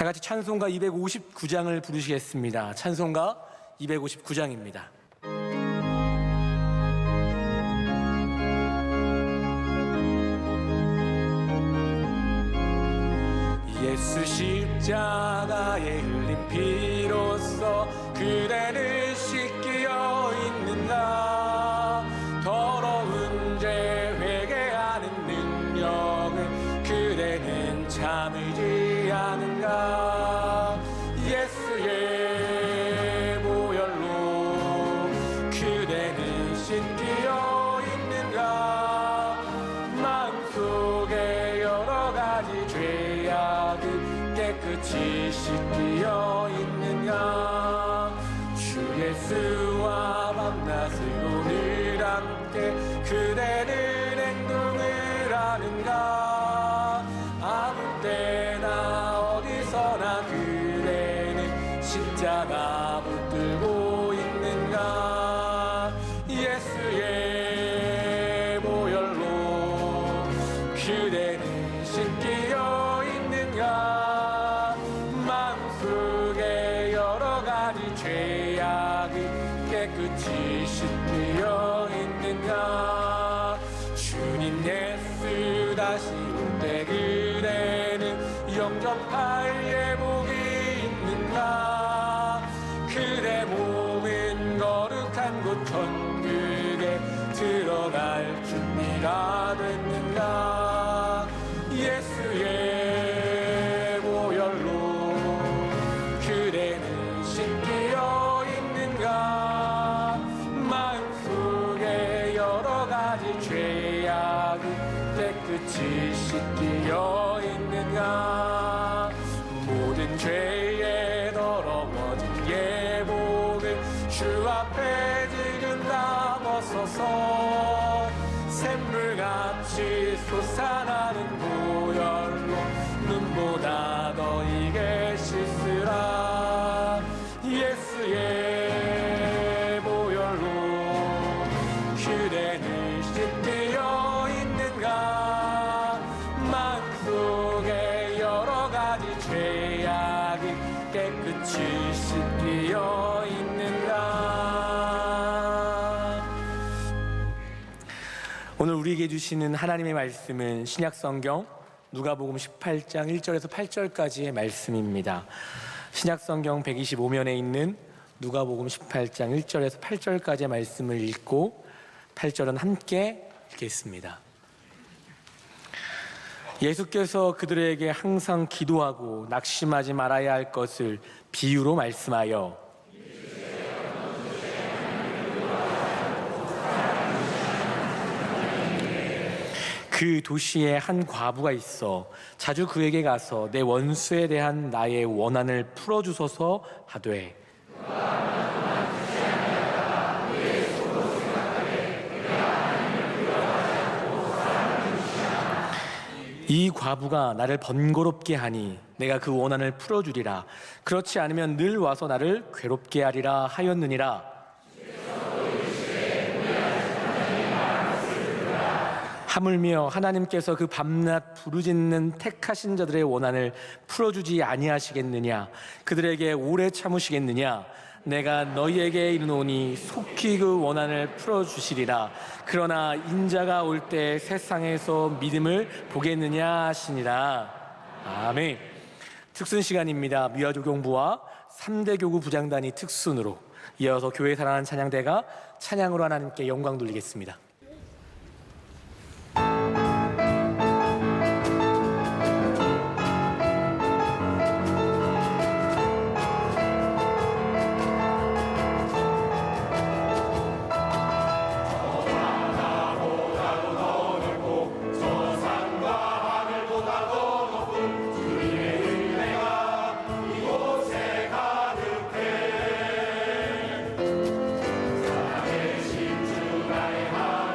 다 같이 찬송가 259장을 부르시겠습니다. 찬송가 259장입니다. 예수 십자가에 흘린 피로써 그대를 씻기어 있는가. 더러운 죄 회개하는 능력을 그대는 참으지 않은가. 예수의 보혈로 그대는 씻기어 있는가. 마음속에 여러 가지 죄악을 깨끗이 씻기어 있는가. 주 예수와 밤낮으로 늘 함께 그대는 행동을 하는가. 아무 때나 어디서나 그대는 십자가 붙들고 있는가. 예수의 보혈로 그대는 씻기어 있는가. 마음속에 여러 가지 죄악을 깨끗이 씻기어 있는가. 주님 예수 다시 올 때 그대는 영접할 예복이 있는가. 그대 몸은 거룩한 곳 천국에 들어갈 준비가 됐는가. 예수의 보혈로 그대는 씻기어 있는가. 마음속에 여러 가지 죄악을 깨끗이 씻기어 있는가. 모든 죄에 더러워진 예복을 주 앞에 지금 다 벗어서 샘물같이 솟아나는 보혈로 눈보다 너희게 씻으라. 예수의 보혈로 그대는 씻기어 있는가. 마음속에 여러 가지 죄악이 깨끗이 씻기어 있는가. 오늘 우리에게 주시는 하나님의 말씀은 신약성경 누가복음 18장 1절에서 8절까지의 말씀입니다. 신약성경 125면에 있는 누가복음 18장 1절에서 8절까지의 말씀을 읽고 8절은 함께 읽겠습니다. 예수께서 그들에게 항상 기도하고 낙심하지 말아야 할 것을 비유로 말씀하여 그 도시에 한 과부가 있어 자주 그에게 가서 내 원수에 대한 나의 원한을 풀어주소서 하되 이 과부가 나를 번거롭게 하니 내가 그 원한을 풀어주리라. 그렇지 않으면 늘 와서 나를 괴롭게 하리라 하였느니라. 하물며 하나님께서 그 밤낮 부르짖는 택하신 자들의 원한을 풀어주지 아니하시겠느냐. 그들에게 오래 참으시겠느냐. 내가 너희에게 이르노니 속히 그 원한을 풀어주시리라. 그러나 인자가 올 때 세상에서 믿음을 보겠느냐 하시니라. 아멘. 특순 시간입니다. 미화조경부와 3대 교구 부장단이 특순으로 이어서 교회 사랑하는 찬양대가 찬양으로 하나님께 영광 돌리겠습니다. 사랑의 신주 나의 하나님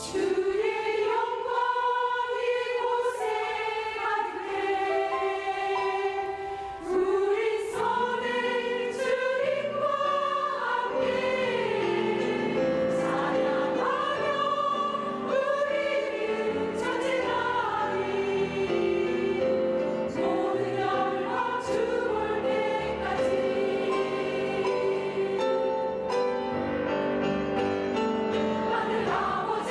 주의 영광이 곳에 가득해 우리 손을 주님과 함께 찬양하며 우리는 전진하리 모든 열방 주볼 때까지 하늘 아버지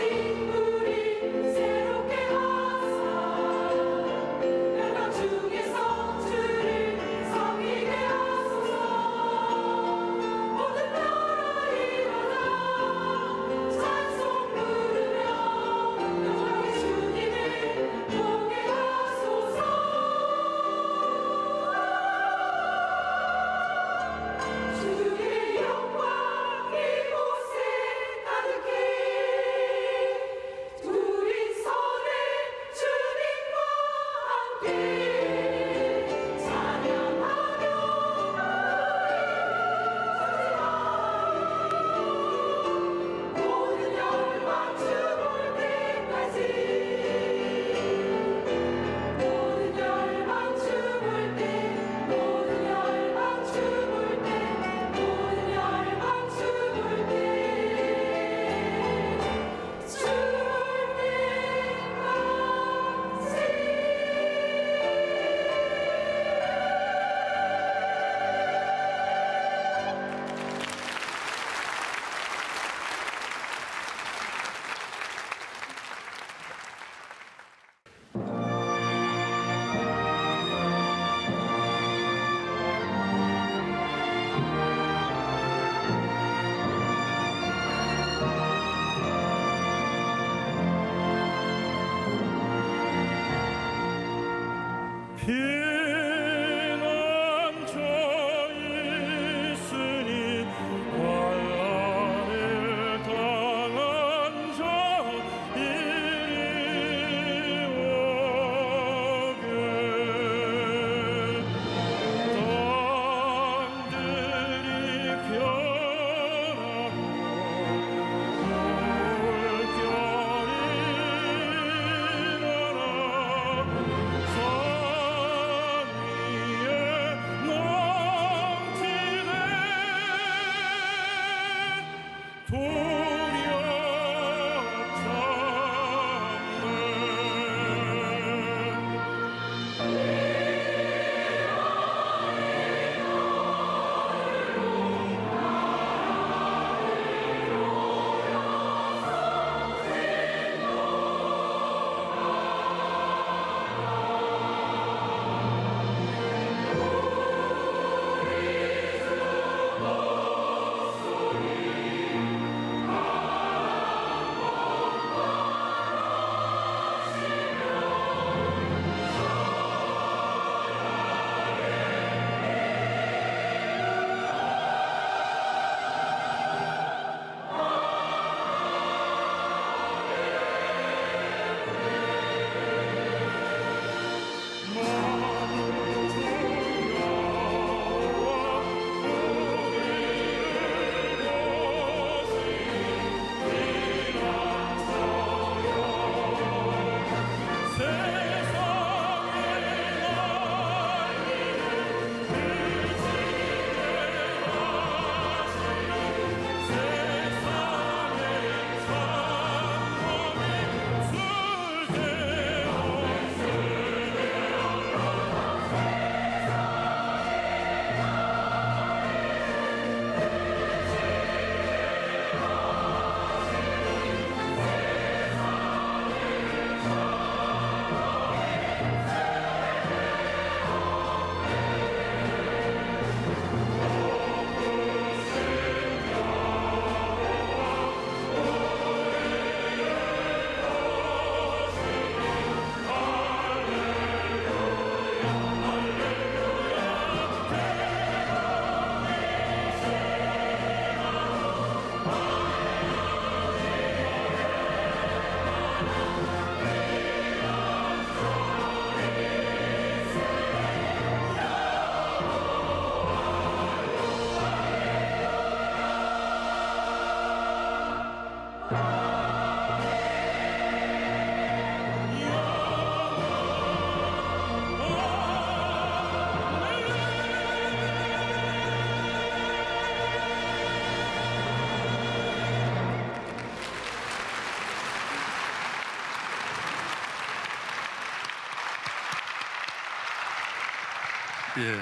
예.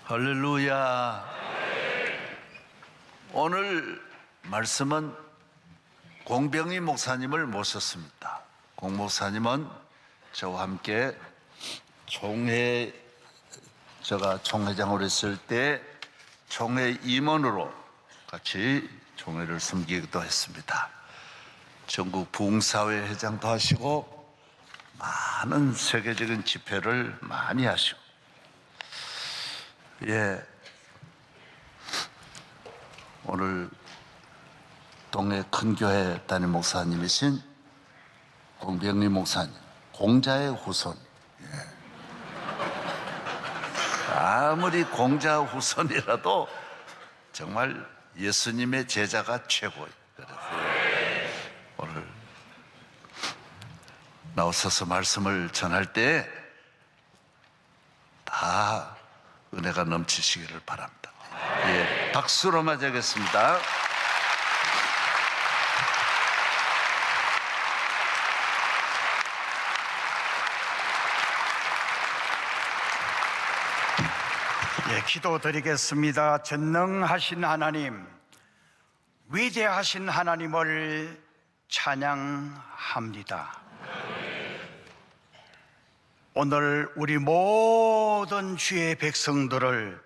할렐루야. 오늘 말씀은 공병희 목사님을 모셨습니다. 공 목사님은 저와 함께 제가 총회장으로 있을 때 총회 임원으로 같이 총회를 섬기기도 했습니다. 전국 부흥사회 회장도 하시고 많은 세계적인 집회를 많이 하시고, 예, 오늘 동네 큰 교회 담임 목사님이신 공병리 목사님, 공자의 후손. 예. 아무리 공자 후손이라도 정말 예수님의 제자가 최고예요. 그래서 오늘 나오셔서 말씀을 전할 때 다 은혜가 넘치시기를 바랍니다. 예, 박수로 맞이하겠습니다. 예, 기도드리겠습니다. 전능하신 하나님, 위대하신 하나님을 찬양합니다. 오늘 우리 모든 주의 백성들을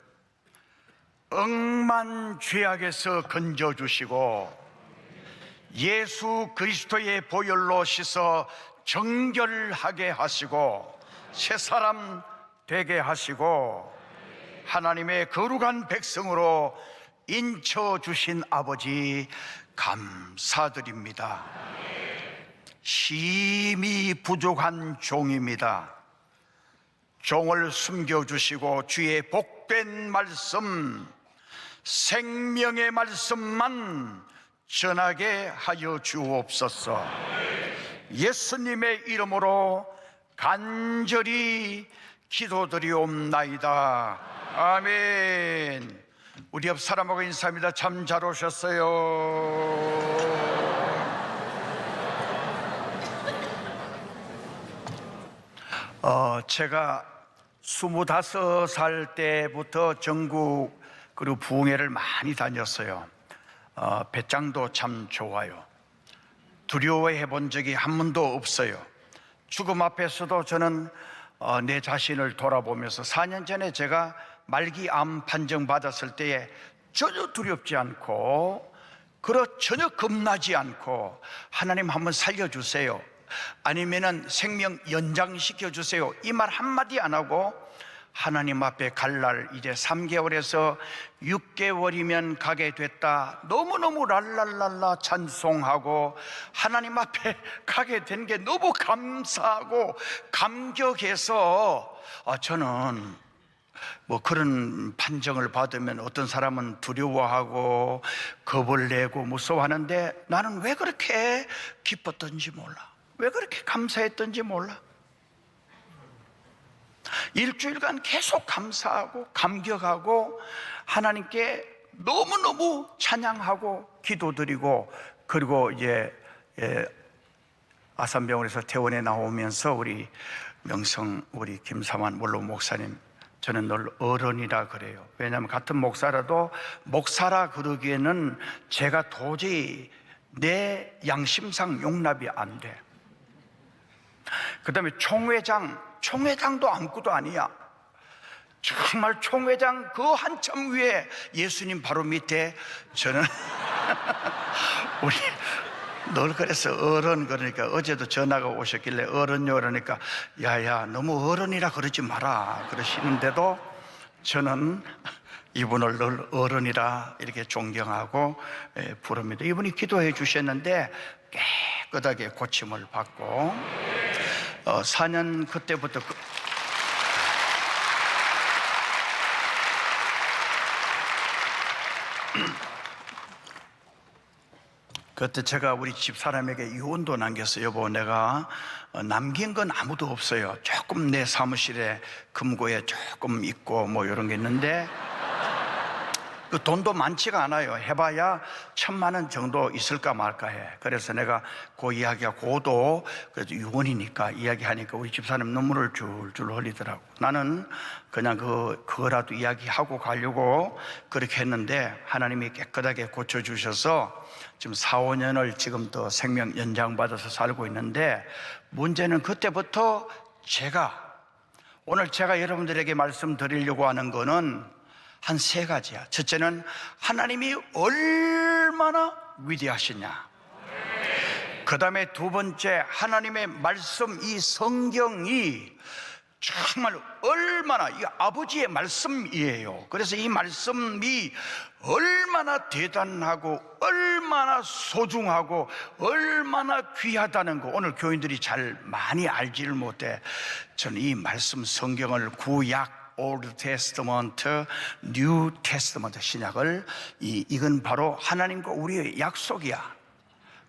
억만 죄악에서 건져주시고 예수 그리스도의 보혈로 씻어 정결하게 하시고 새 사람 되게 하시고 하나님의 거룩한 백성으로 인쳐주신 아버지 감사드립니다. 심히 부족한 종입니다. 종을 숨겨주시고 주의 복된 말씀, 생명의 말씀만 전하게 하여 주옵소서. 예수님의 이름으로 간절히 기도드리옵나이다. 아멘. 우리 옆 사람하고 인사합니다. 참 잘 오셨어요. 제가 25살 때부터 전국 그리고 부흥회를 많이 다녔어요. 배짱도 참 좋아요. 두려워해 본 적이 한 번도 없어요. 죽음 앞에서도 저는 내 자신을 돌아보면서 4년 전에 제가 말기암 판정 받았을 때에 전혀 두렵지 않고 전혀 겁나지 않고 하나님 한번 살려주세요, 아니면은 생명 연장시켜 주세요, 이 말 한마디 안 하고 하나님 앞에 갈 날 이제 3개월에서 6개월이면 가게 됐다, 너무너무 랄랄랄라 찬송하고 하나님 앞에 가게 된 게 너무 감사하고 감격해서 저는 뭐 그런 판정을 받으면 어떤 사람은 두려워하고 겁을 내고 무서워하는데 나는 왜 그렇게 기뻤던지 몰라, 왜 그렇게 감사했던지 몰라. 일주일간 계속 감사하고 감격하고 하나님께 너무너무 찬양하고 기도드리고, 그리고 이제 아산병원에서 퇴원해 나오면서 우리 명성 우리 김삼환 원로 목사님, 저는 늘 어른이라 그래요. 왜냐하면 같은 목사라도 목사라 그러기에는 제가 도저히 내 양심상 용납이 안 돼. 그 다음에 총회장도 아무것도 아니야. 정말 총회장 그 한참 위에 예수님 바로 밑에 저는 우리 늘 그래서 어른, 그러니까 어제도 전화가 오셨길래 어른요 그러니까 야야 너무 어른이라 그러지 마라 그러시는데도 저는 이분을 늘 어른이라 이렇게 존경하고 부릅니다. 이분이 기도해 주셨는데 깨끗하게 고침을 받고 4년 그때부터 그때 제가 우리 집 사람에게 유언도 남겼어요. 여보, 내가 남긴 건 아무도 없어요. 조금 내 사무실에 금고에 조금 있고 뭐 이런 게 있는데 그 돈도 많지가 않아요. 해봐야 1,000만 원 정도 있을까 말까 해. 그래서 내가 그 이야기가 고도 그래도 유언이니까 이야기하니까 우리 집사님 눈물을 줄줄 흘리더라고. 나는 그냥 그거라도 이야기하고 가려고 그렇게 했는데 하나님이 깨끗하게 고쳐주셔서 지금 4, 5년을 지금 더 생명 연장받아서 살고 있는데, 문제는 그때부터 오늘 제가 여러분들에게 말씀드리려고 하는 거는 한 3가지야. 첫째는 하나님이 얼마나 위대하시냐. 그 다음에 2번째, 하나님의 말씀, 이 성경이 정말 얼마나, 이 아버지의 말씀이에요. 그래서 이 말씀이 얼마나 대단하고 얼마나 소중하고 얼마나 귀하다는 거 오늘 교인들이 잘 많이 알지를 못해. 저는 이 말씀 성경을 구약, Old Testament, New Testament 신약을 이건 바로 하나님과 우리의 약속이야.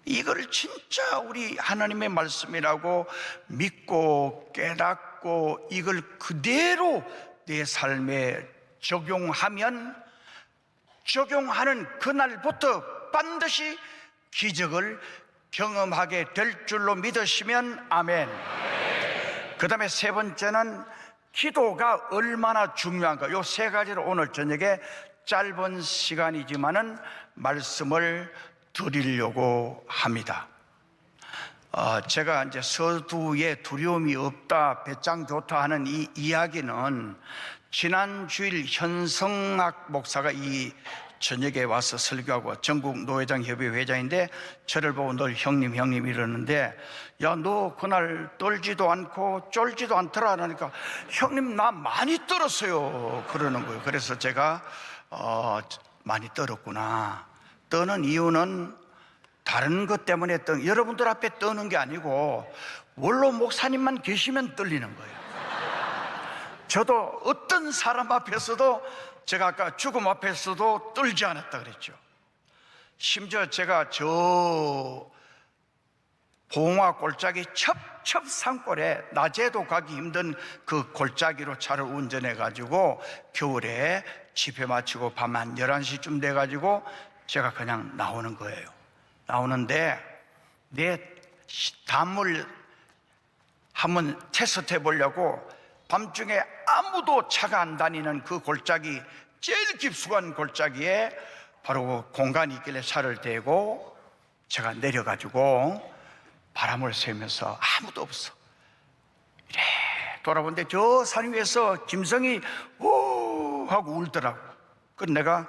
이걸 진짜 우리 하나님의 말씀이라고 믿고 깨닫고 이걸 그대로 내 삶에 적용하면, 적용하는 그날부터 반드시 기적을 경험하게 될 줄로 믿으시면 아멘. 그 다음에 3번째는 기도가 얼마나 중요한가. 요 3가지로 오늘 저녁에 짧은 시간이지만은 말씀을 드리려고 합니다. 제가 이제 서두에 두려움이 없다, 배짱 좋다 하는 이 이야기는 지난 주일 현성학 목사가 이 저녁에 와서 설교하고, 전국 노회장 협의 회장인데 저를 보고 늘 형님 이러는데, 야, 너 그날 떨지도 않고 쫄지도 않더라 하니까 형님 나 많이 떨었어요 그러는 거예요. 그래서 제가 많이 떨었구나. 떠는 이유는 다른 것 때문에 여러분들 앞에 떠는 게 아니고 원로 목사님만 계시면 떨리는 거예요. 저도 어떤 사람 앞에서도, 제가 아까 죽음 앞에서도 떨지 않았다 그랬죠. 심지어 제가 저 봉화 골짜기 첩첩 산골에 낮에도 가기 힘든 그 골짜기로 차를 운전해 가지고 겨울에 집회 마치고 밤 한 11시쯤 돼 가지고 제가 그냥 나오는 거예요. 나오는데 내 담을 한번 테스트 해보려고 밤중에 아무도 차가 안 다니는 그 골짜기, 제일 깊숙한 골짜기에 바로 공간이 있길래 차를 대고 제가 내려가지고 바람을 쐬면서 아무도 없어. 이래 돌아보는데 저 산 위에서 김성이 오 하고 울더라고. 그래서 내가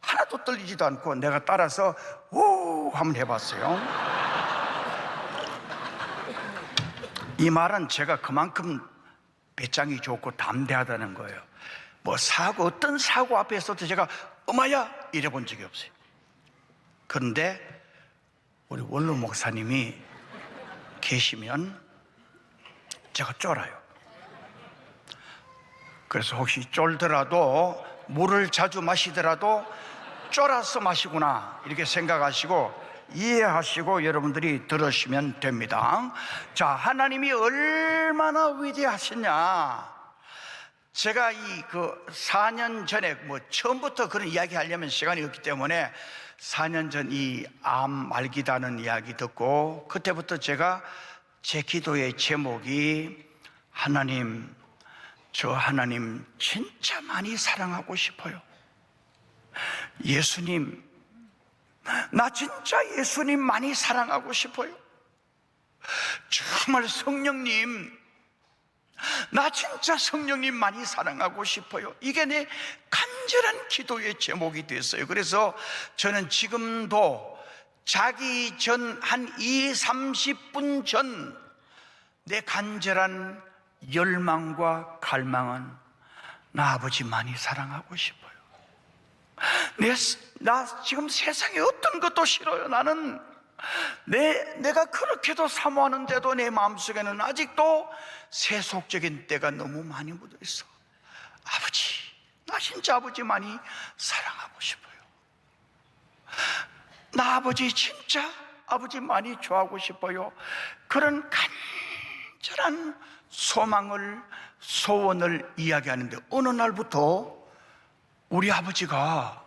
하나도 떨리지도 않고 내가 따라서 오 한번 해봤어요. 이 말은 제가 그만큼 배짱이 좋고 담대하다는 거예요. 뭐 어떤 사고 앞에서도 제가 엄마야 이래 본 적이 없어요. 그런데 우리 원로 목사님이 계시면 제가 쫄아요. 그래서 혹시 쫄더라도, 물을 자주 마시더라도 쫄아서 마시구나 이렇게 생각하시고 이해하시고 여러분들이 들으시면 됩니다. 자, 하나님이 얼마나 위대하시냐. 제가 4년 전에 처음부터 그런 이야기 하려면 시간이 없기 때문에 4년 전 이 암 말기다는 이야기 듣고 그때부터 제가 제 기도의 제목이 하나님, 저 하나님 진짜 많이 사랑하고 싶어요. 예수님, 나 진짜 예수님 많이 사랑하고 싶어요. 정말 성령님, 나 진짜 성령님 많이 사랑하고 싶어요. 이게 내 간절한 기도의 제목이 됐어요. 그래서 저는 지금도 자기 전 한 30분 전 내 간절한 열망과 갈망은 나 아버지 많이 사랑하고 싶어요. 나 지금 세상에 어떤 것도 싫어요. 나는 내가 그렇게도 사모하는데도 내 마음속에는 아직도 세속적인 때가 너무 많이 묻어 있어. 아버지, 나 진짜 아버지 많이 사랑하고 싶어요. 나 아버지 진짜 아버지 많이 좋아하고 싶어요. 그런 간절한 소망을, 소원을 이야기하는데 어느 날부터 우리 아버지가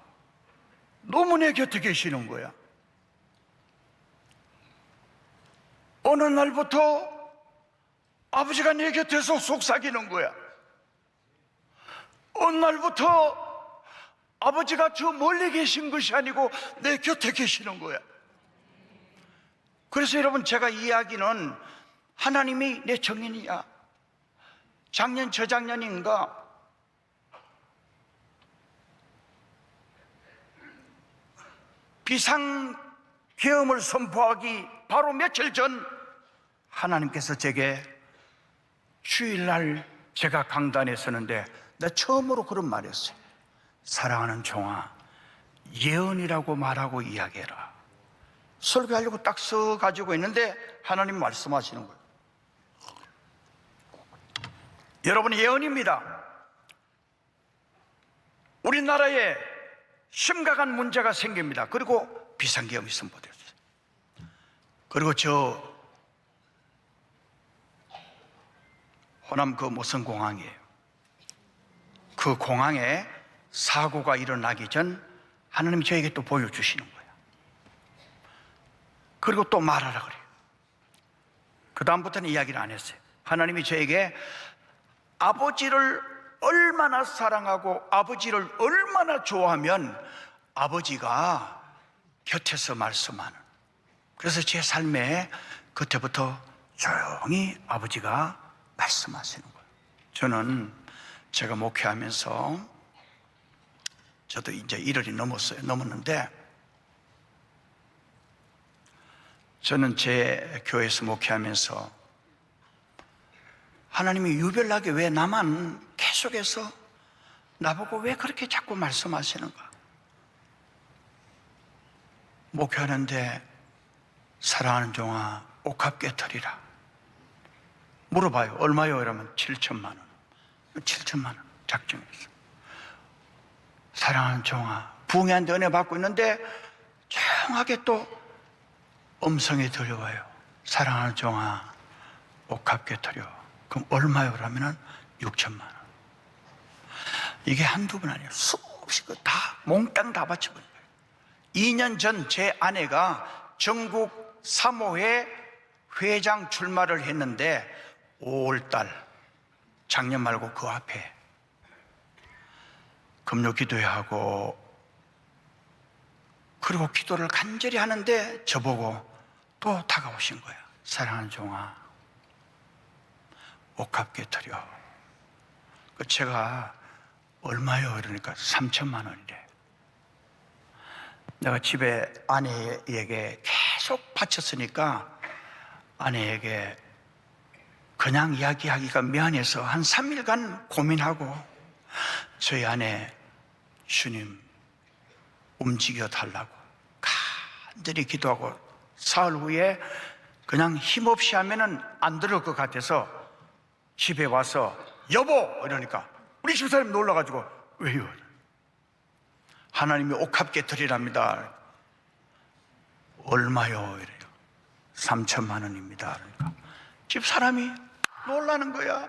너무 내 곁에 계시는 거야. 어느 날부터 아버지가 내 곁에서 속삭이는 거야. 어느 날부터 아버지가 저 멀리 계신 것이 아니고 내 곁에 계시는 거야. 그래서 여러분, 제가 이야기는 하나님이 내 정인이야. 작년 저작년인가 비상계엄을 선포하기 바로 며칠 전 하나님께서 제게 주일날 제가 강단에 서는데 내가 처음으로 그런 말을 했어요. 사랑하는 종아, 예언이라고 말하고 이야기해라. 설교하려고 딱 서 가지고 있는데 하나님 말씀하시는 거예요. 여러분, 예언입니다. 우리나라에 심각한 문제가 생깁니다. 그리고 비상계엄이 선포됐어요. 그리고 저 호남 그 무슨 공항이에요. 그 공항에 사고가 일어나기 전 하나님이 저에게 또 보여주시는 거예요. 그리고 또 말하라 그래요. 그 다음부터는 이야기를 안 했어요. 하나님이 저에게 아버지를 얼마나 사랑하고 아버지를 얼마나 좋아하면 아버지가 곁에서 말씀하는, 그래서 제 삶에 그때부터 조용히 아버지가 말씀하시는 거예요. 저는 제가 목회하면서 저도 이제 1월이 넘었는데 저는 제 교회에서 목회하면서 하나님이 유별나게 왜 나만 계속해서 나보고 왜 그렇게 자꾸 말씀하시는가? 목회하는데 사랑하는 종아, 옥합 깨터리라. 물어봐요. 얼마요? 이러면 7천만 원. 7천만 원 작정했어. 사랑하는 종아, 부흥회한테 은혜 받고 있는데 조용하게 또 음성이 들려와요. 사랑하는 종아, 옥합 깨터려. 그럼 얼마요? 그러면은 6천만 원. 이게 한두 번 아니에요. 수없이 다 몽땅 다 바쳐버린 거예요. 2년 전 제 아내가 전국 사모회 회장 출마를 했는데 5월달, 작년 말고 그 앞에 금요 기도회 하고 그리고 기도를 간절히 하는데 저보고 또 다가오신 거야. 사랑하는 종아, 옥합 깨터려. 제가 얼마요? 이러니까 3천만 원이래. 내가 집에 아내에게 계속 바쳤으니까 아내에게 그냥 이야기하기가 미안해서 한 3일간 고민하고 저희 아내, 주님 움직여 달라고 간절히 기도하고 사흘 후에 그냥 힘없이 하면은 안 들을 것 같아서 집에 와서 여보! 이러니까 우리 집사람이 놀라가지고 왜요? 하나님이 옥합 깨터리랍니다. 얼마요? 이래요. 3천만 원입니다. 그러니까 집사람이 놀라는 거야.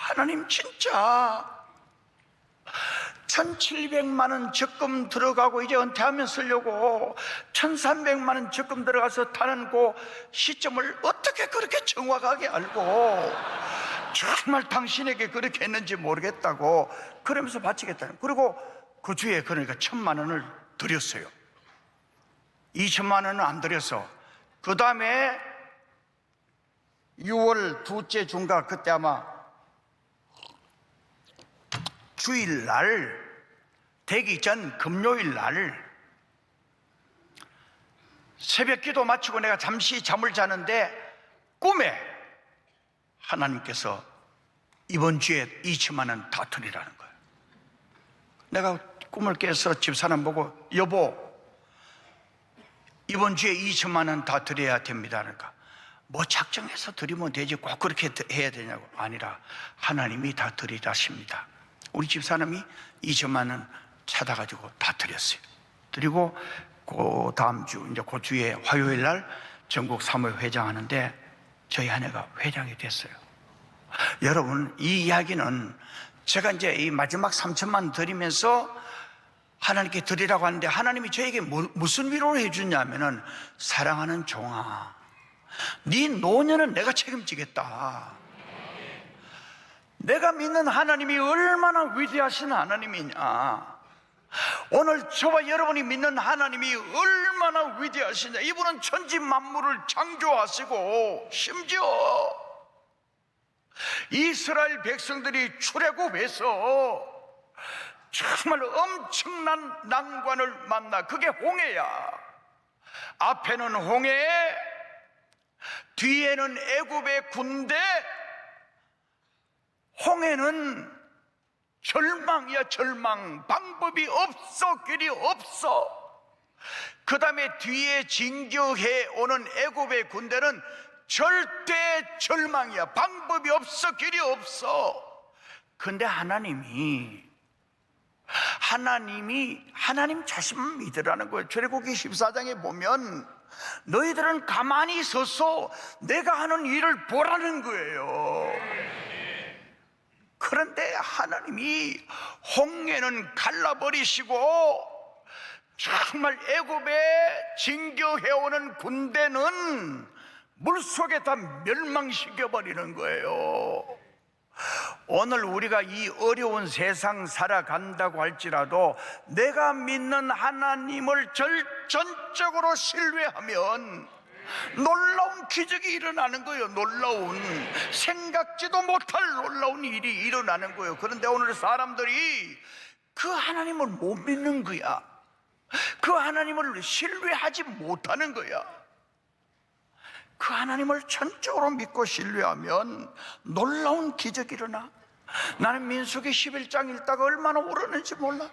하나님 진짜 1,700만 원 적금 들어가고 이제 은퇴하면 쓰려고 1,300만 원 적금 들어가서 타는 그 시점을 어떻게 그렇게 정확하게 알고 정말 당신에게 그렇게 했는지 모르겠다고 그러면서 바치겠다는. 그리고 그 주에 그러니까 1,000만 원을 드렸어요. 2천만 원은 안 드렸어. 그 다음에 6월 둘째 주인가 그때 아마 주일날 되기 전 금요일날 새벽 기도 마치고 내가 잠시 잠을 자는데 꿈에 하나님께서 이번 주에 2천만 원 다 드리라는 거예요. 내가 꿈을 깨서 집사람 보고 여보 이번 주에 2천만 원 다 드려야 됩니다. 그러니까 뭐 작정해서 드리면 되지 꼭 그렇게 해야 되냐고. 아니라 하나님이 다 드리라십니다. 우리 집사람이 2천만 원 찾아가지고 다 드렸어요. 드리고 그 다음 주 이제 그 주에 화요일 날 전국 사모회 회장하는데 저희 아내가 회장이 됐어요. 여러분 이 이야기는 제가 이제 이 마지막 3천만 원 드리면서 하나님께 드리라고 하는데 하나님이 저에게 무슨 위로를 해주냐면은 사랑하는 종아, 네 노년은 내가 책임지겠다. 내가 믿는 하나님이 얼마나 위대하신 하나님이냐, 오늘 저와 여러분이 믿는 하나님이 얼마나 위대하시냐. 이분은 천지 만물을 창조하시고 심지어 이스라엘 백성들이 출애굽해서 정말 엄청난 난관을 만나. 그게 홍해야. 앞에는 홍해, 뒤에는 애굽의 군대. 홍해는 절망이야, 절망. 방법이 없어, 길이 없어. 그 다음에 뒤에 진격해 오는 애굽의 군대는 절대 절망이야. 방법이 없어, 길이 없어. 근데 하나님 자신만 믿으라는 거예요. 출애굽기 14장에 보면 너희들은 가만히 서서 내가 하는 일을 보라는 거예요. 그런데 하나님이 홍해는 갈라버리시고 정말 애굽에 진격해오는 군대는 물속에 다 멸망시켜버리는 거예요. 오늘 우리가 이 어려운 세상 살아간다고 할지라도 내가 믿는 하나님을 전적으로 신뢰하면 놀라운 기적이 일어나는 거예요. 놀라운, 생각지도 못할 놀라운 일이 일어나는 거예요. 그런데 오늘 사람들이 그 하나님을 못 믿는 거야. 그 하나님을 신뢰하지 못하는 거야. 그 하나님을 전적으로 믿고 신뢰하면 놀라운 기적이 일어나. 나는 민수기 11장 읽다가 얼마나 울었는지 몰라.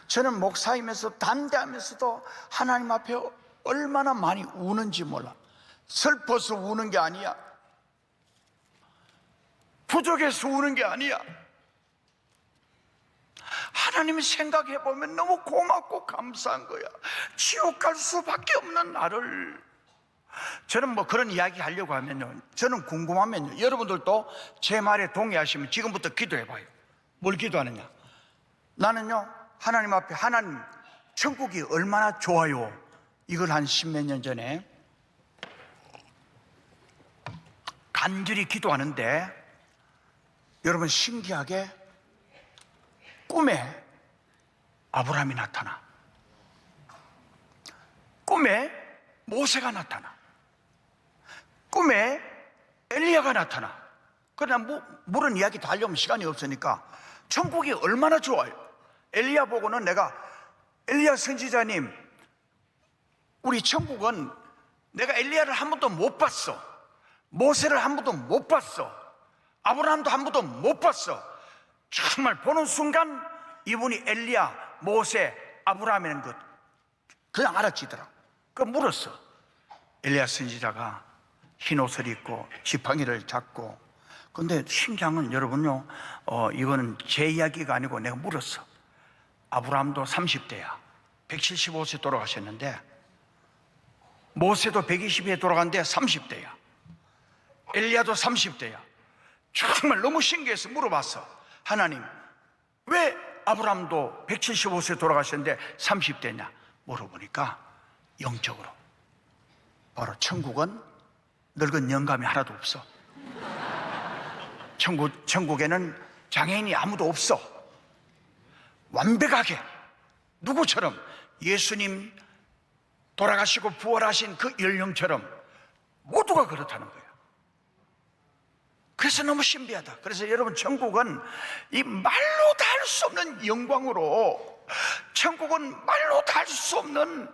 저는 목사이면서 담대하면서도 하나님 앞에 얼마나 많이 우는지 몰라. 슬퍼서 우는 게 아니야. 부족해서 우는 게 아니야. 하나님 생각해보면 너무 고맙고 감사한 거야. 지옥 갈 수밖에 없는 나를. 저는 뭐 그런 이야기 하려고 하면요, 저는 궁금하면요, 여러분들도 제 말에 동의하시면 지금부터 기도해봐요. 뭘 기도하느냐? 나는요, 하나님 앞에 하나님 천국이 얼마나 좋아요, 이걸 한 10몇 년 전에 간절히 기도하는데, 여러분 신기하게 꿈에 아브라함이 나타나, 꿈에 모세가 나타나, 꿈에 엘리야가 나타나. 그러나 물은 이야기 다 하려면 시간이 없으니까 천국이 얼마나 좋아요. 엘리야 보고는 내가, 엘리야 선지자님, 우리 천국은 내가 엘리야를 한 번도 못 봤어, 모세를 한 번도 못 봤어, 아브라함도 한 번도 못 봤어. 정말 보는 순간 이분이 엘리야, 모세, 아브라함이라는 것 그냥 알아지더라. 그 물었어. 엘리야 선지자가 흰 옷을 입고 지팡이를 잡고. 근데 신기한 건 여러분요, 이거는 제 이야기가 아니고 내가 물었어. 아브라함도 30대야 175세 돌아가셨는데, 모세도 120에 돌아갔는데 30대야, 엘리야도 30대야. 정말 너무 신기해서 물어봤어. 하나님, 왜 아브라함도 175세 돌아가셨는데 30대냐 물어보니까 영적으로, 바로 천국은 늙은 영감이 하나도 없어. 천국에는 장애인이 아무도 없어. 완벽하게 누구처럼, 예수님 돌아가시고 부활하신 그 연령처럼 모두가 그렇다는 거예요. 그래서 너무 신비하다. 그래서 여러분, 천국은 이 말로 다 할 수 없는 영광으로, 천국은 말로 다 할 수 없는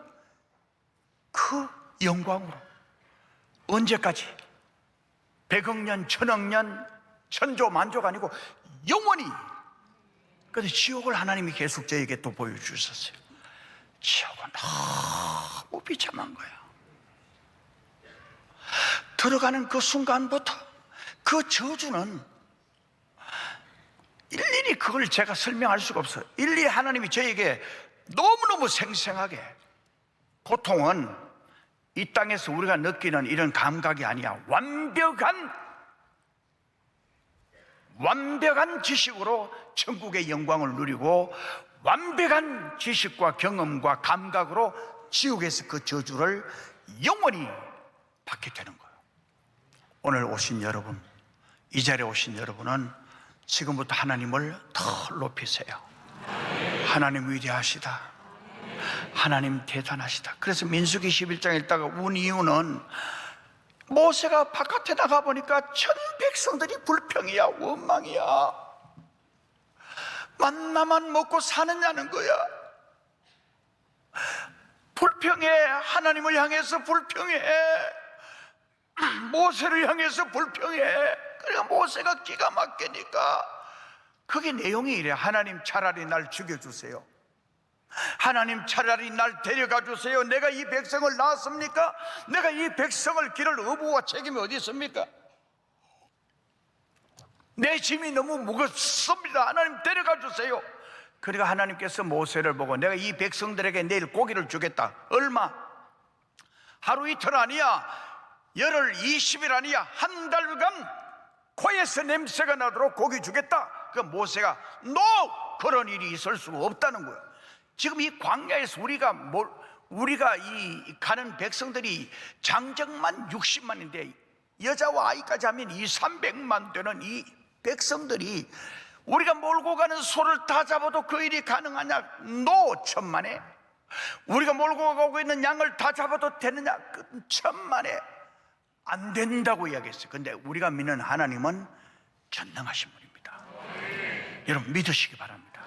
그 영광으로, 언제까지? 100억 년, 1000억 년, 천조 만조가 아니고 영원히. 그래서 지옥을 하나님이 계속 저에게 또 보여주셨어요. 지옥은 너무 비참한 거야. 들어가는 그 순간부터 그 저주는 일일이 그걸 제가 설명할 수가 없어요. 일일이 하나님이 저에게 너무너무 생생하게, 고통은 이 땅에서 우리가 느끼는 이런 감각이 아니야. 완벽한 지식으로 천국의 영광을 누리고 완벽한 지식과 경험과 감각으로 지옥에서 그 저주를 영원히 받게 되는 거예요. 오늘 오신 여러분, 이 자리에 오신 여러분은 지금부터 하나님을 더 높이세요. 하나님 위대하시다. 하나님 대단하시다. 그래서 민수기 11장 읽다가 운 이유는 모세가 바깥에 나가 보니까 전 백성들이 불평이야, 원망이야. 만나만 먹고 사느냐는 거야. 불평해. 하나님을 향해서 불평해. 모세를 향해서 불평해. 그러니까 모세가 기가 막히니까 그게 내용이 이래. 하나님 차라리 날 죽여주세요. 하나님 차라리 날 데려가 주세요. 내가 이 백성을 낳았습니까? 내가 이 백성을 기를 의무와 책임이 어디 있습니까? 내 짐이 너무 무겁습니다. 하나님 데려가 주세요. 그러니까 하나님께서 모세를 보고 내가 이 백성들에게 내일 고기를 주겠다. 얼마? 하루 이틀 아니야. 열흘 20일 아니야. 한 달간 코에서 냄새가 나도록 고기 주겠다. 그 모세가 NO! 그런 일이 있을 수가 없다는 거야. 지금 이 광야에서 우리가 이 가는 백성들이 장정만 60만인데 여자와 아이까지 하면 200~300만 되는 이 백성들이 우리가 몰고 가는 소를 다 잡아도 그 일이 가능하냐? NO! 천만에. 우리가 몰고 가고 있는 양을 다 잡아도 되느냐? 천만에. 안 된다고 이야기했어요. 근데 우리가 믿는 하나님은 전능하신 분입니다. 여러분 믿으시기 바랍니다.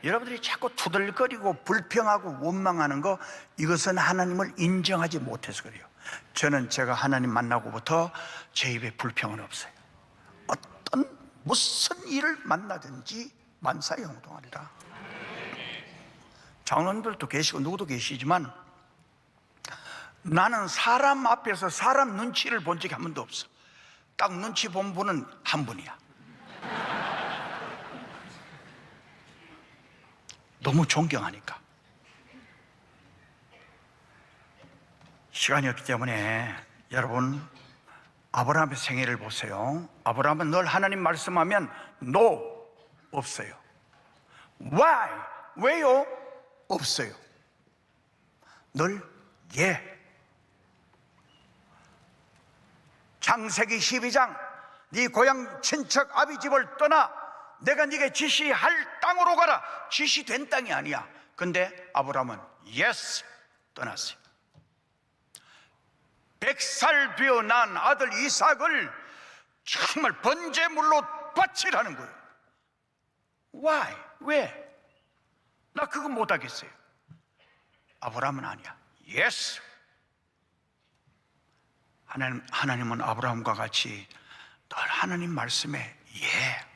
여러분들이 자꾸 투덜거리고 불평하고 원망하는 거, 이것은 하나님을 인정하지 못해서 그래요. 저는 제가 하나님 만나고부터 제 입에 불평은 없어요. 어떤 무슨 일을 만나든지 만사형통하리라. 장로님들도 계시고 누구도 계시지만 나는 사람 앞에서 사람 눈치를 본 적이 한 번도 없어. 딱 눈치 본 분은 한 분이야. 너무 존경하니까. 시간이 없기 때문에 여러분 아브라함의 생애를 보세요. 아브라함은 늘 하나님 말씀하면 NO! 없어요. Why? 왜요? 없어요. 늘 예. 창세기 12장 네 고향 친척 아비 집을 떠나 내가 네게 지시할 땅으로 가라. 지시된 땅이 아니야. 근데 아브라함은 yes 떠났어요. 100살 되어 난 아들 이삭을 정말 번제물로 바치라는 거예요. Why? 왜? 나 그거 못하겠어요. 아브라함은 아니야. yes. 하나님은 아브라함과 같이 늘 하나님 말씀에 예.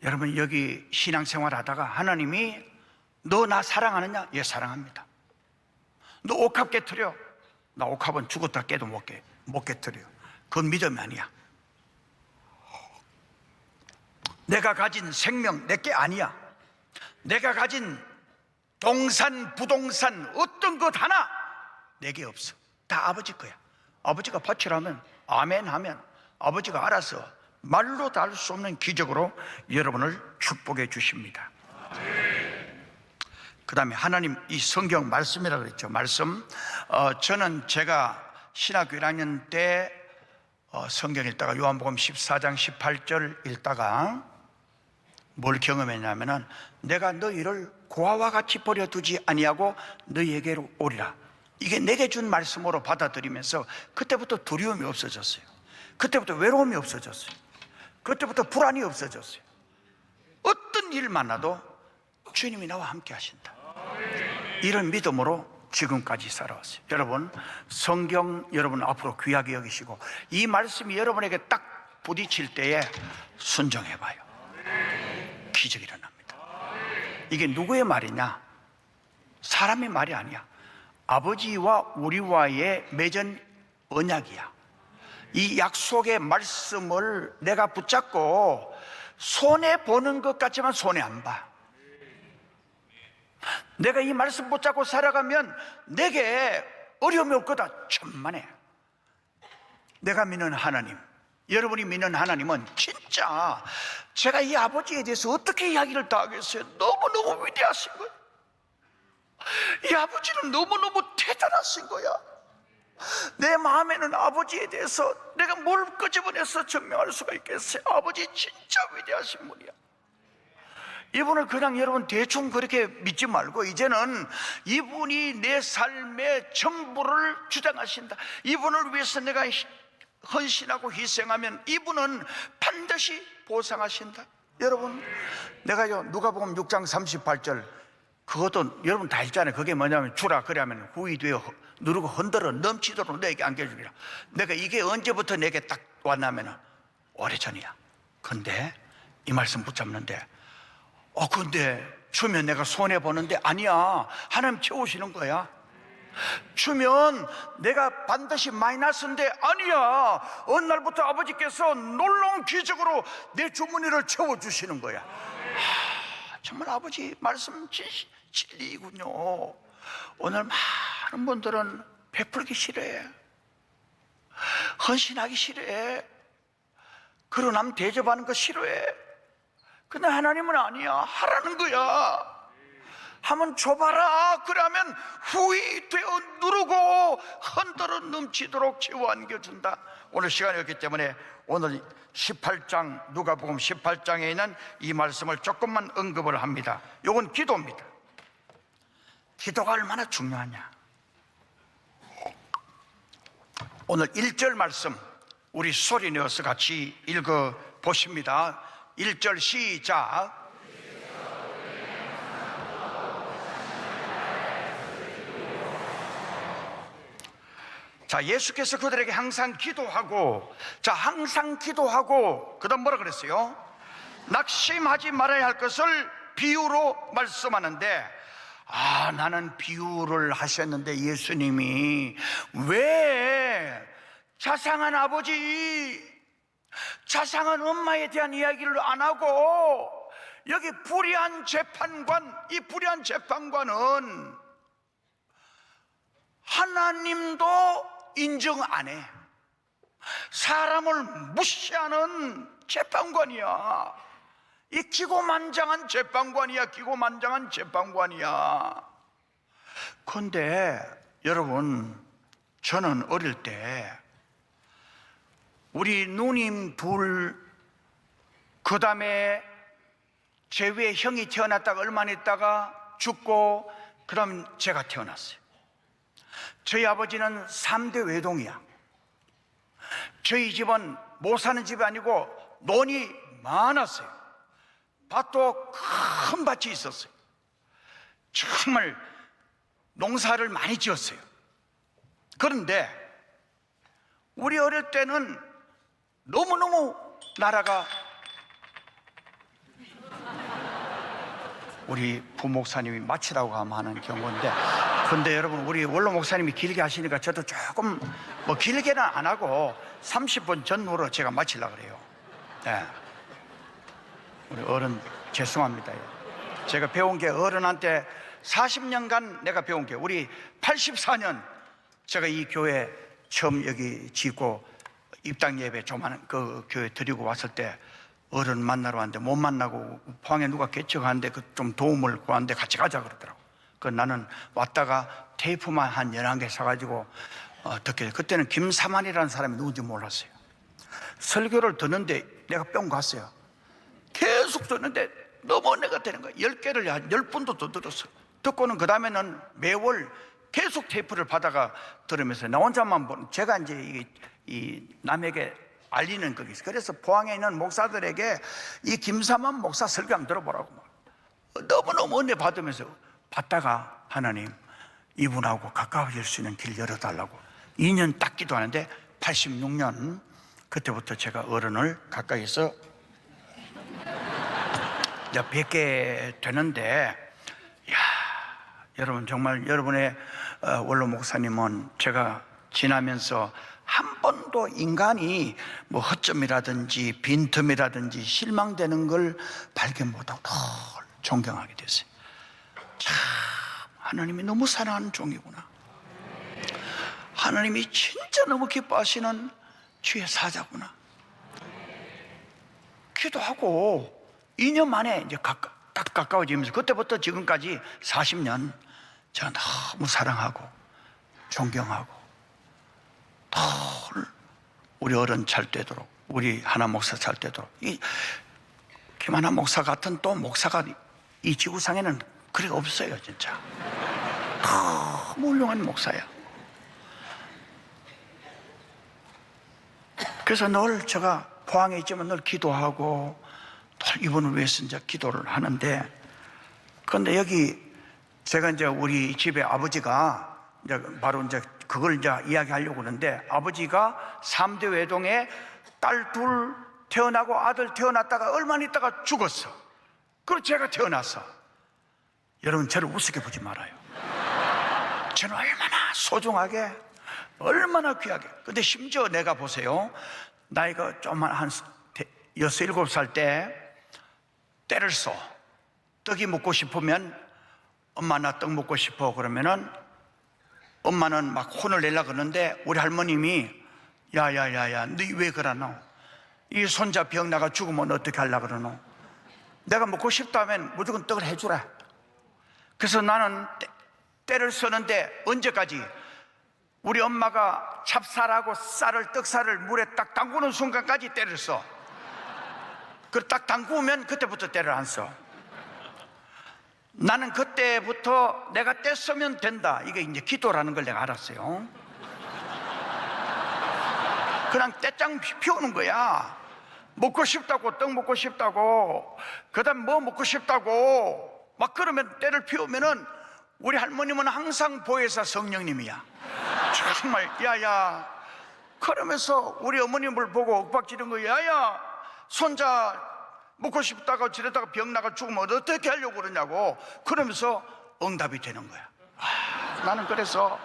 여러분 여기 신앙생활 하다가 하나님이 너 나 사랑하느냐? 예, 사랑합니다. 너 옥합 깨트려? 나 옥합은 죽었다 깨도 못 깨트려. 그건 믿음이 아니야. 내가 가진 생명 내게 아니야. 내가 가진 동산 부동산 어떤 것 하나 내게 없어. 다 아버지 거야. 아버지가 바치라면 아멘 하면 아버지가 알아서 말로 다 할 수 없는 기적으로 여러분을 축복해 주십니다. 그 다음에 하나님 이 성경 말씀이라고 그랬죠. 말씀. 저는 제가 신학교 1학년 때 성경 읽다가 요한복음 14장 18절 읽다가 뭘 경험했냐면은 내가 너희를 고아와 같이 버려두지 아니하고 너희에게로 오리라. 이게 내게 준 말씀으로 받아들이면서 그때부터 두려움이 없어졌어요. 그때부터 외로움이 없어졌어요. 그때부터 불안이 없어졌어요. 어떤 일 만나도 주님이 나와 함께 하신다. 이런 믿음으로 지금까지 살아왔어요. 여러분 성경 여러분 앞으로 귀하게 여기시고 이 말씀이 여러분에게 딱 부딪힐 때에 순종해봐요. 기적이 일어납니다. 이게 누구의 말이냐? 사람의 말이 아니야. 아버지와 우리와의 맺은 언약이야. 이 약속의 말씀을 내가 붙잡고 손해보는 것 같지만 손해 안 봐. 내가 이 말씀 붙잡고 살아가면 내게 어려움이 올 거다. 천만에. 내가 믿는 하나님, 여러분이 믿는 하나님은 진짜 제가 이 아버지에 대해서 어떻게 이야기를 다 하겠어요? 너무너무 위대하신 거예요. 이 아버지는 너무너무 대단하신 거야. 내 마음에는 아버지에 대해서 내가 뭘 끄집어내서 증명할 수가 있겠어요? 아버지 진짜 위대하신 분이야. 이분을 그냥 여러분 대충 그렇게 믿지 말고 이제는 이분이 내 삶의 전부를 주장하신다. 이분을 위해서 내가 헌신하고 희생하면 이분은 반드시 보상하신다. 여러분, 내가요 누가복음 6장 38절 그것도 여러분 다 읽잖아요. 그게 뭐냐면 주라 그러면 후이 되어 누르고 흔들어 넘치도록 너에게 안겨주리라. 내가 이게 언제부터 내게 딱 왔냐면 오래전이야. 근데 이 말씀 붙잡는데 근데 주면 내가 손해보는데 아니야. 하나님 채우시는 거야. 주면 내가 반드시 마이너스인데 아니야. 어느 날부터 아버지께서 놀라운 기적으로 내 주머니를 채워주시는 거야. 정말 아버지 말씀 진리이군요. 오늘 많은 분들은 베풀기 싫어해. 헌신하기 싫어해. 그러고 남 대접하는 거 싫어해. 근데 하나님은 아니야. 하라는 거야. 한번 줘봐라. 그러면 후이 되어 누르고 흔들어 넘치도록 채워 안겨준다. 오늘 시간이 없기 때문에 오늘 18장 누가복음 18장에 있는 이 말씀을 조금만 언급을 합니다. 이건 기도입니다. 기도가 얼마나 중요하냐. 오늘 1절 말씀 우리 소리 내어서 같이 읽어 보십니다. 1절 시작. 자, 예수께서 그들에게 항상 기도하고, 항상 기도하고, 그 다음 뭐라 그랬어요? 낙심하지 말아야 할 것을 비유로 말씀하는데, 나는 비유를 하셨는데 예수님이 왜 자상한 아버지, 자상한 엄마에 대한 이야기를 안 하고, 여기 불의한 재판관, 이 불의한 재판관은 하나님도 인정 안 해. 사람을 무시하는 재판관이야. 이 기고만장한 재판관이야. 기고만장한 재판관이야. 그런데 여러분, 저는 어릴 때 우리 누님 둘, 그 다음에 제 위에 형이 태어났다가 얼마 있다가 죽고, 그 다음 제가 태어났어요. 저희 아버지는 3대 외동이야. 저희 집은 못 사는 집이 아니고 논이 많았어요. 밭도 큰 밭이 있었어요. 정말 농사를 많이 지었어요. 그런데 우리 어릴 때는 너무너무 나라가, 우리 부목사님이 마치라고 하는 경우인데, 근데 여러분 우리 원로 목사님이 길게 하시니까 저도 조금 길게는 안 하고 30분 전후로 제가 마치려고 그래요. 네. 우리 어른 죄송합니다. 제가 배운 게 어른한테 40년간 내가 배운 게, 우리 84년 제가 이 교회 처음 여기 짓고 입당 예배 조만한 그 교회 드리고 왔을 때 어른 만나러 왔는데 못 만나고 포항에 누가 개척하는데 그 좀 도움을 구하는데 같이 가자 그러더라고. 그 나는 왔다가 테이프만 한 11개 사가지고 듣게. 그때는 김사만이라는 사람이 누군지 몰랐어요. 설교를 듣는데 내가 뿅 갔어요. 계속 듣는데 너무 은혜가 되는 거야. 10개를 한 10분도 더 들었어요. 듣고는 그 다음에는 매월 계속 테이프를 받아가 들으면서 나 혼자만 제가 이제 이 남에게 알리는 거기 있어요. 그래서 포항에 있는 목사들에게 이 김사만 목사 설교 한번 들어보라고 너무너무 은혜 받으면서 받다가 하나님 이분하고 가까워질 수 있는 길 열어달라고 2년 딱 기도하는데 86년 그때부터 제가 어른을 가까이서 뵙게 되는데, 여러분 정말 여러분의 원로 목사님은 제가 지나면서 한 번도 인간이 허점이라든지 빈틈이라든지 실망되는 걸 발견 못하고 늘 존경하게 됐어요. 참 하나님이 너무 사랑하는 종이구나. 하나님이 진짜 너무 기뻐하시는 주의 사자구나. 기도하고 2년 만에 이제 딱 가까워지면서 그때부터 지금까지 40년 제가 너무 사랑하고 존경하고 늘 우리 어른 잘 되도록, 우리 하나 목사 잘 되도록, 이 김하나 목사 같은 또 목사가 이 지구상에는 그리 없어요. 진짜 너무 훌륭한 목사야. 그래서 늘 제가 포항에 있지만 늘 기도하고 늘 이분을 위해서 이제 기도를 하는데, 그런데 여기 제가 이제 우리 집에 아버지가 이제 바로 이제 그걸 이제 이야기하려고 그러는데, 아버지가 3대 외동에 딸 둘 태어나고 아들 태어났다가 얼마 있다가 죽었어. 그리고 제가 태어났어. 여러분, 저를 우습게 보지 말아요. 저는 얼마나 소중하게, 얼마나 귀하게. 근데 심지어 내가 보세요, 나이가 좀만 한 6, 7살 때 때를 써. 떡이 먹고 싶으면 엄마 나 떡 먹고 싶어 그러면은 엄마는 막 혼을 내려고 그러는데 우리 할머님이 야야야야 너 왜 그러노? 이 손자 병 나가 죽으면 어떻게 하려고 그러노? 내가 먹고 싶다면 무조건 떡을 해주라. 그래서 나는 때를 쓰는데 언제까지? 우리 엄마가 찹쌀하고 쌀을, 떡쌀을 물에 딱 담그는 순간까지 때를 써. 그 딱 담그면 그때부터 때를 안 써. 나는 그때부터 내가 때 쓰면 된다, 이게 이제 기도라는 걸 내가 알았어요. 그냥 때짱 피우는 거야. 먹고 싶다고, 떡 먹고 싶다고, 그 다음 뭐 먹고 싶다고 막 그러면 때를 피우면은 우리 할머님은 항상 보혜사 성령님이야. 정말 야야 그러면서 우리 어머님을 보고 윽박지른 거야. 야야 손자 먹고 싶다가 지르다가 병 나가 죽으면 어떻게 하려고 그러냐고. 그러면서 응답이 되는 거야. 나는 그래서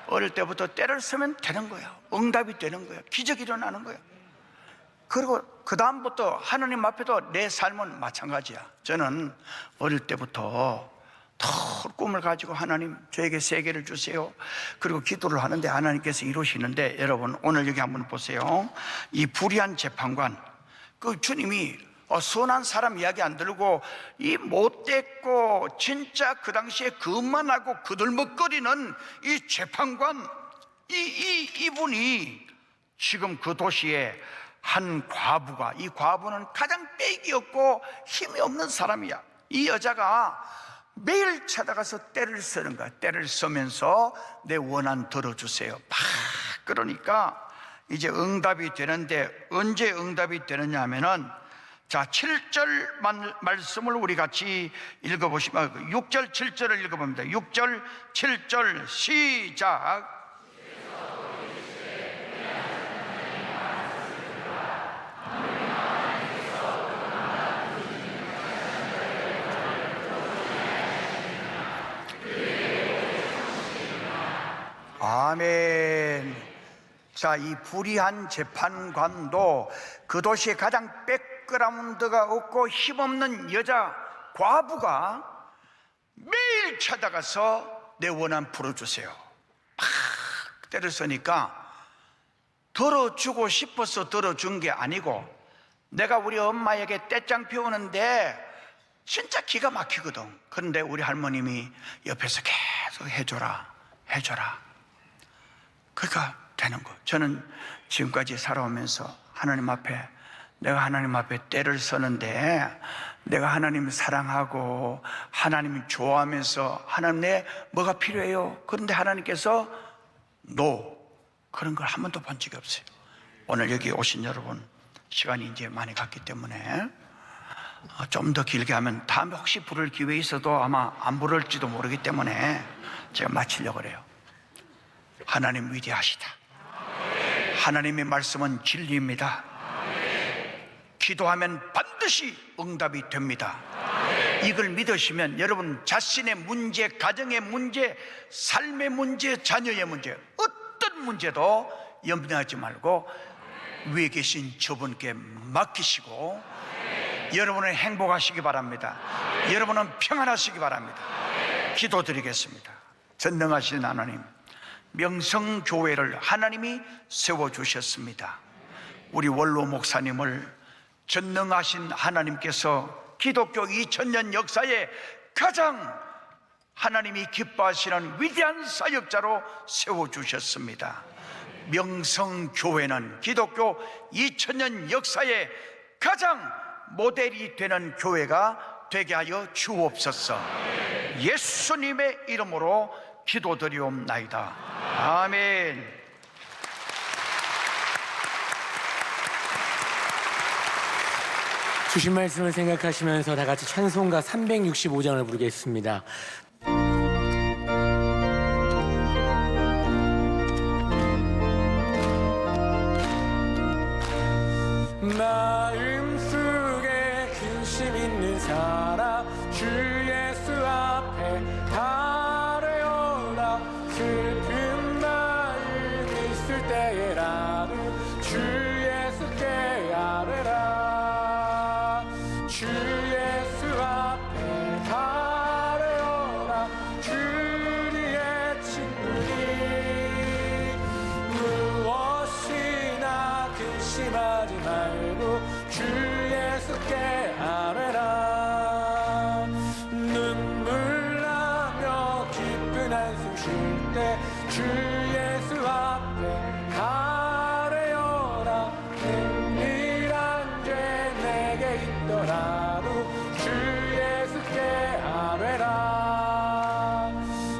어릴 때부터 때를 쓰면 되는 거야. 응답이 되는 거야. 기적이 일어나는 거야. 그리고 그 다음부터 하나님 앞에도 내 삶은 마찬가지야. 저는 어릴 때부터 더 꿈을 가지고 하나님 저에게 세계를 주세요. 그리고 기도를 하는데 하나님께서 이루시는데, 여러분 오늘 여기 한번 보세요. 이 불의한 재판관, 그 주님이 선한 사람 이야기 안 들고 이 못됐고 진짜 그 당시에 거만하고 그들먹거리는 이 재판관, 이분이 지금 그 도시에 한 과부가, 이 과부는 가장 빽이 없고 힘이 없는 사람이야. 이 여자가 매일 찾아가서 때를 쓰는 거야. 때를 쓰면서 내 원한 들어주세요. 막 그러니까 이제 응답이 되는데, 언제 응답이 되느냐 하면은, 자 7절 말씀을 우리 같이 읽어보시면 6절 7절을 읽어봅니다. 6절 7절 시작. 아멘. 자, 이 불의한 재판관도 그 도시에 가장 백그라운드가 없고 힘없는 여자 과부가 매일 찾아가서 내 원한 풀어주세요. 막 때를 쓰니까 들어주고 싶어서 들어준 게 아니고, 내가 우리 엄마에게 떼짱 피우는데 진짜 기가 막히거든. 그런데 우리 할머님이 옆에서 계속 해줘라 그러니까 되는 거예요. 저는 지금까지 살아오면서 내가 하나님 앞에 때를 쓰는데, 내가 하나님을 사랑하고 하나님을 좋아하면서 하나님 내 뭐가 필요해요? 그런데 하나님께서 그런 걸 한 번도 본 적이 없어요. 오늘 여기 오신 여러분 시간이 이제 많이 갔기 때문에 좀 더 길게 하면 다음에 혹시 부를 기회 있어도 아마 안 부를지도 모르기 때문에 제가 마치려고 그래요. 하나님 위대하시다. 하나님의 말씀은 진리입니다. 기도하면 반드시 응답이 됩니다. 이걸 믿으시면 여러분 자신의 문제, 가정의 문제, 삶의 문제, 자녀의 문제, 어떤 문제도 염려하지 말고 위에 계신 저분께 맡기시고 여러분은 행복하시기 바랍니다. 여러분은 평안하시기 바랍니다. 기도드리겠습니다. 전능하신 하나님, 명성교회를 하나님이 세워주셨습니다. 우리 원로 목사님을 전능하신 하나님께서 기독교 2000년 역사에 가장 하나님이 기뻐하시는 위대한 사역자로 세워주셨습니다. 명성교회는 기독교 2000년 역사에 가장 모델이 되는 교회가 되게 하여 주옵소서. 예수님의 이름으로 기도드리옵나이다. 아멘. 주신 말씀을 생각하시면서 다 같이 찬송가 365장을 부르겠습니다. 마음속에 근심 있는 사람 주 예수 앞에 아뢰어라. 슬픈 마음 있을 때라도 주 예수께 아뢰라. 주 예수 앞에 아뢰어라. 주리의 친구니 무엇이나 근심하지 말고 주 예수께 아뢰라. 눈물 나며 깊은 한숨 쉴 때 주 예수 앞에 아뢰어라. 은밀한 죄 내게 있더라도 주 예수께 아뢰라.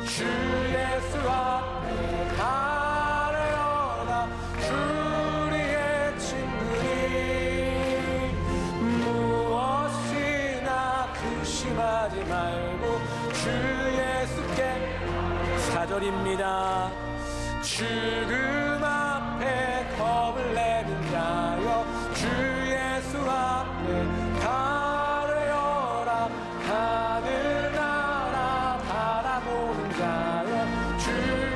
주 예수 앞에 아뢰어라. 주리의 친구니 무엇이나 근심하지 말고 주 예수께. 4절입니다. 죽음 앞에 겁을 내는 자여 주 예수 앞에 아뢰어라. 하늘나라 바라보는 자여 주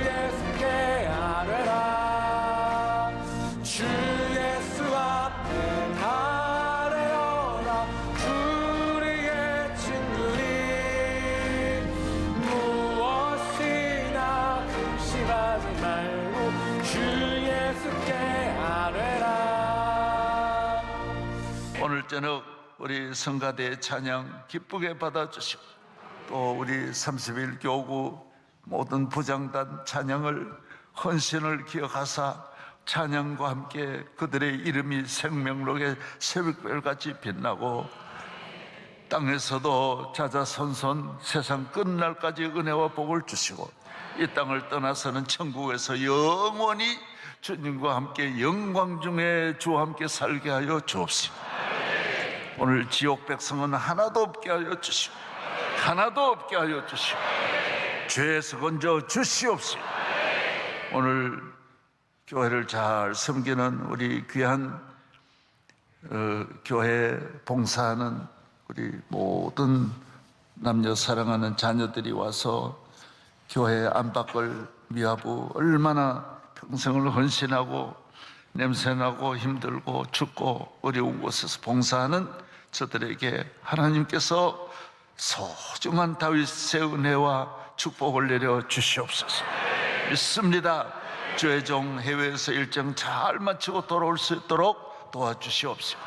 예수께 아뢰라. 주 예수 앞에 아뢰어라. 주리의 친구니 무엇이나 근심하지 말고 주 예수께 아뢰라. 오늘 저녁 우리 성가대 찬양 기쁘게 받아주시고 또 우리 30일 교구 모든 부장단 찬양을 헌신을 기억하사 찬양과 함께 그들의 이름이 생명록의 새벽별같이 빛나고 땅에서도 자자손손 세상 끝날까지 은혜와 복을 주시고 이 땅을 떠나서는 천국에서 영원히 주님과 함께 영광 중에 주와 함께 살게 하여 주옵시고 오늘 지옥 백성은 하나도 없게 하여 주시고 하나도 없게 하여 주시고 죄에서 건져 주시옵시고 오늘 교회를 잘 섬기는 우리 귀한 교회 봉사하는 우리 모든 남녀 사랑하는 자녀들이 와서 교회 안팎을 미화부 얼마나 평생을 헌신하고 냄새나고 힘들고 춥고 어려운 곳에서 봉사하는 저들에게 하나님께서 소중한 다윗의 은혜와 축복을 내려 주시옵소서. 믿습니다. 죄종 해외에서 일정 잘 마치고 돌아올 수 있도록 도와주시옵시고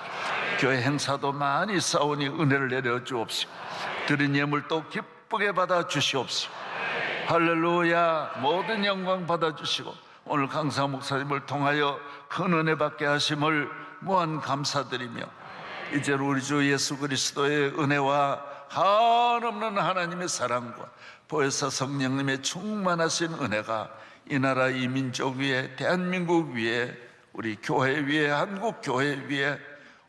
교회 행사도 많이 싸우니 은혜를 내려 주옵시고 드린 예물도 기쁘게 받아 주시옵시고 할렐루야. 모든 영광 받아 주시고 오늘 강사 목사님을 통하여 큰 은혜 받게 하심을 무한 감사드리며 이제로 우리 주 예수 그리스도의 은혜와 한없는 하나님의 사랑과 보혜사 성령님의 충만하신 은혜가 이 나라 이 민족 위에 대한민국 위에 우리 교회 위에 한국 교회 위에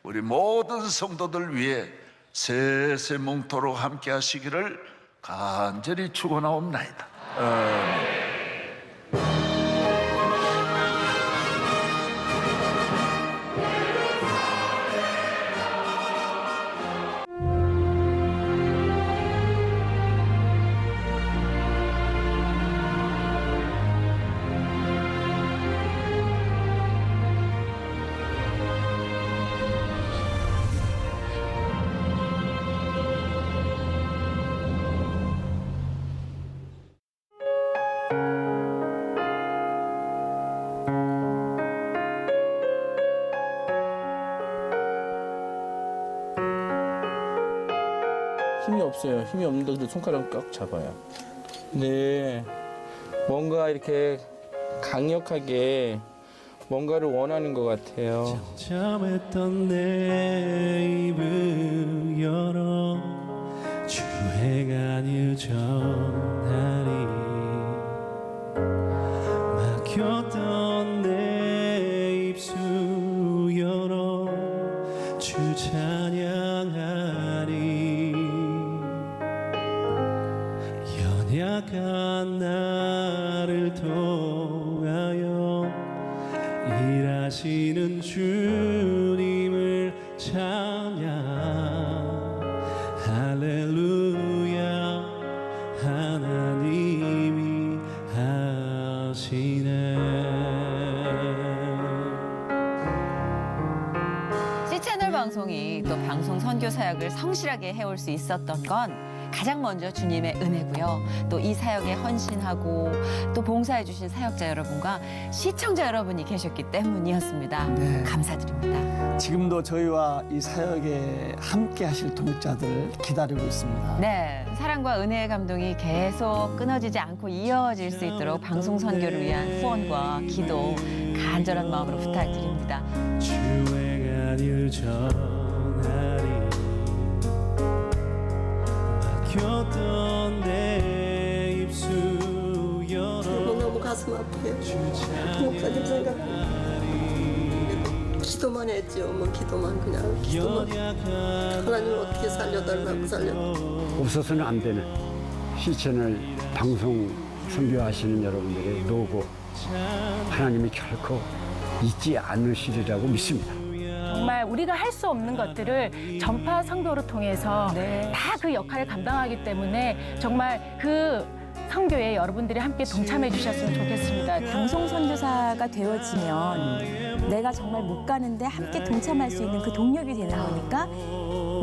우리 모든 성도들 위에 세세몽토록 함께 하시기를 간절히 축원하옵나이다. 아멘. 없어요. 힘이 없는데 그래도 손가락을 꽉 잡아요. 근데 뭔가 이렇게 강력하게 뭔가를 원하는 것 같아요. 잠잠했던 내 입을 열어 주회가 늦어나니 막혔던 내 입술 열어 주 찬양하니 연약한 나를 통하여 일하시는 주님을 찬양 할렐루야 하나님이 하시네. C채널 방송이 또 방송 선교 사역을 성실하게 해올 수 있었던 건 가장 먼저 주님의 은혜고요. 또 이 사역에 헌신하고 또 봉사해 주신 사역자 여러분과 시청자 여러분이 계셨기 때문이었습니다. 네. 감사드립니다. 지금도 저희와 이 사역에 함께 하실 동역자들 기다리고 있습니다. 네, 사랑과 은혜의 감동이 계속 끊어지지 않고 이어질 수 있도록 방송 선교를 위한 후원과 기도 간절한 마음으로 부탁드립니다. 주회가 늦어나니 막혔던 내 입술 열어 너무 가슴 아파요. 목사님 생각 기도만 했죠. 뭐 기도만 그냥 기도만. 하나님 어떻게 살려달라고 없어서는 안 되는 C채널 방송 선교하시는 여러분들의 노고 하나님이 결코 잊지 않으시리라고 믿습니다. 정말 우리가 할 수 없는 것들을 전파 선교로 통해서 다 그 역할을 감당하기 때문에 정말 그 선교에 여러분들이 함께 동참해 주셨으면 좋겠습니다. 방송 선교사가 되어지면 내가 정말 못 가는데 함께 동참할 수 있는 그 동력이 되는 거니까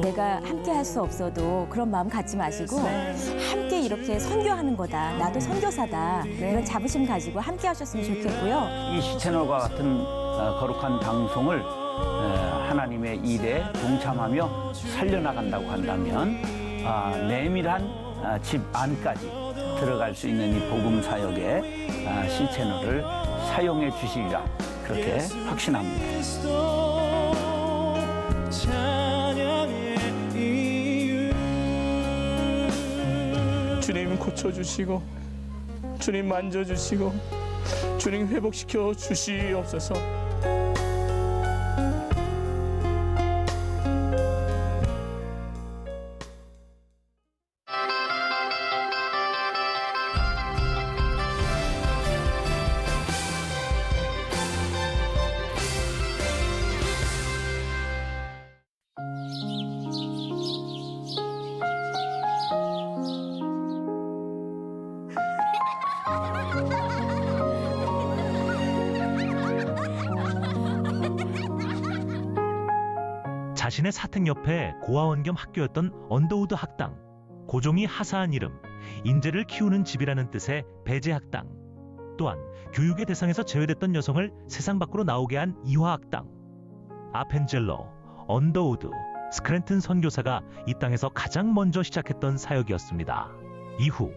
내가 함께 할 수 없어도 그런 마음 갖지 마시고 함께 이렇게 선교하는 거다. 나도 선교사다. 이런 자부심 가지고 함께 하셨으면 좋겠고요. 이 C채널과 같은 거룩한 방송을 하나님의 일에 동참하며 살려나간다고 한다면 내밀한 집 안까지 들어갈 수 있는 이 복음 사역에 C채널을 사용해 주시리라 그렇게 확신합니다. 주님 고쳐주시고 주님 만져주시고 주님 회복시켜 주시옵소서. 자신의 사택 옆에 고아원 겸 학교였던 언더우드 학당, 고종이 하사한 이름, 인재를 키우는 집이라는 뜻의 배제학당, 또한 교육의 대상에서 제외됐던 여성을 세상 밖으로 나오게 한 이화학당, 아펜젤러, 언더우드, 스크랜튼 선교사가 이 땅에서 가장 먼저 시작했던 사역이었습니다. 이후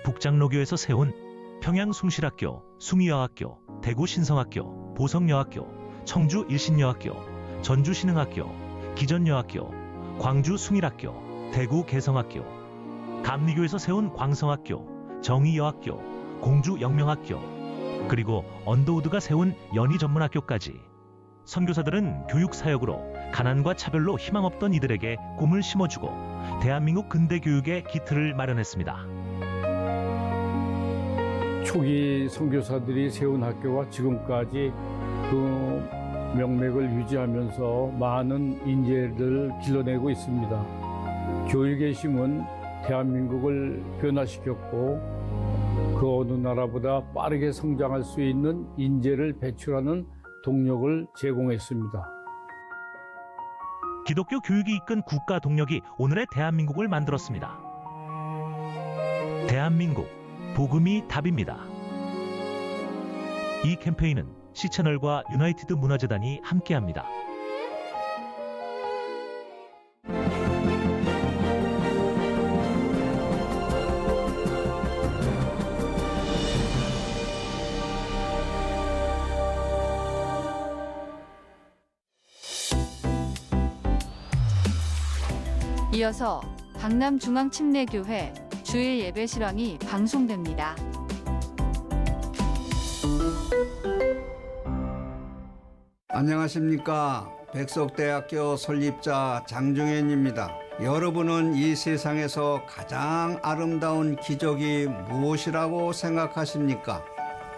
북장로교에서 세운 평양숭실학교, 숭의여학교, 대구신성학교, 보성여학교, 청주일신여학교, 전주신흥학교, 기전여학교, 광주숭일학교, 대구개성학교, 감리교에서 세운 광성학교, 정의여학교, 공주영명학교, 그리고 언더우드가 세운 연희전문학교까지 선교사들은 교육사역으로 가난과 차별로 희망 없던 이들에게 꿈을 심어주고 대한민국 근대교육의 기틀을 마련했습니다. 초기 선교사들이 세운 학교와 지금까지 그 명맥을 유지하면서 많은 인재를 길러내고 있습니다. 교육의 힘은 대한민국을 변화시켰고 그 어느 나라보다 빠르게 성장할 수 있는 인재를 배출하는 동력을 제공했습니다. 기독교 교육이 이끈 국가 동력이 오늘의 대한민국을 만들었습니다. 대한민국, 복음이 답입니다. 이 캠페인은 C채널과 유나이티드 문화재단이 함께합니다. 이어서 강남중앙침례교회 주일 예배 실황이 방송됩니다. 안녕하십니까. 백석대학교 설립자 장중현입니다. 여러분은 이 세상에서 가장 아름다운 기적이 무엇이라고 생각하십니까?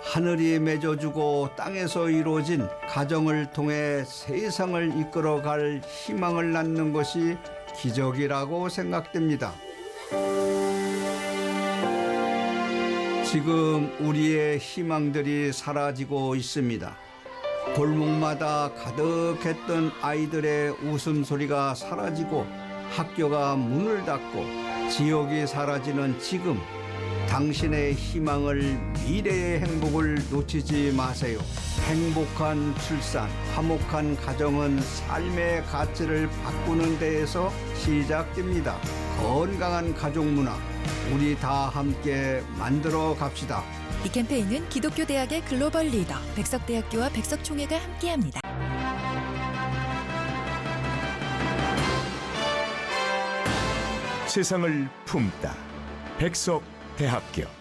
하늘이 맺어주고 땅에서 이루어진 가정을 통해 세상을 이끌어갈 희망을 낳는 것이 기적이라고 생각됩니다. 지금 우리의 희망들이 사라지고 있습니다. 골목마다 가득했던 아이들의 웃음소리가 사라지고 학교가 문을 닫고 지옥이 사라지는 지금, 당신의 희망을, 미래의 행복을 놓치지 마세요. 행복한 출산, 화목한 가정은 삶의 가치를 바꾸는 데에서 시작됩니다. 건강한 가족 문화, 우리 다 함께 만들어 갑시다. 이 캠페인은 기독교 대학의 글로벌 리더 백석대학교와 백석총회가 함께합니다. 세상을 품다. 백석대학교.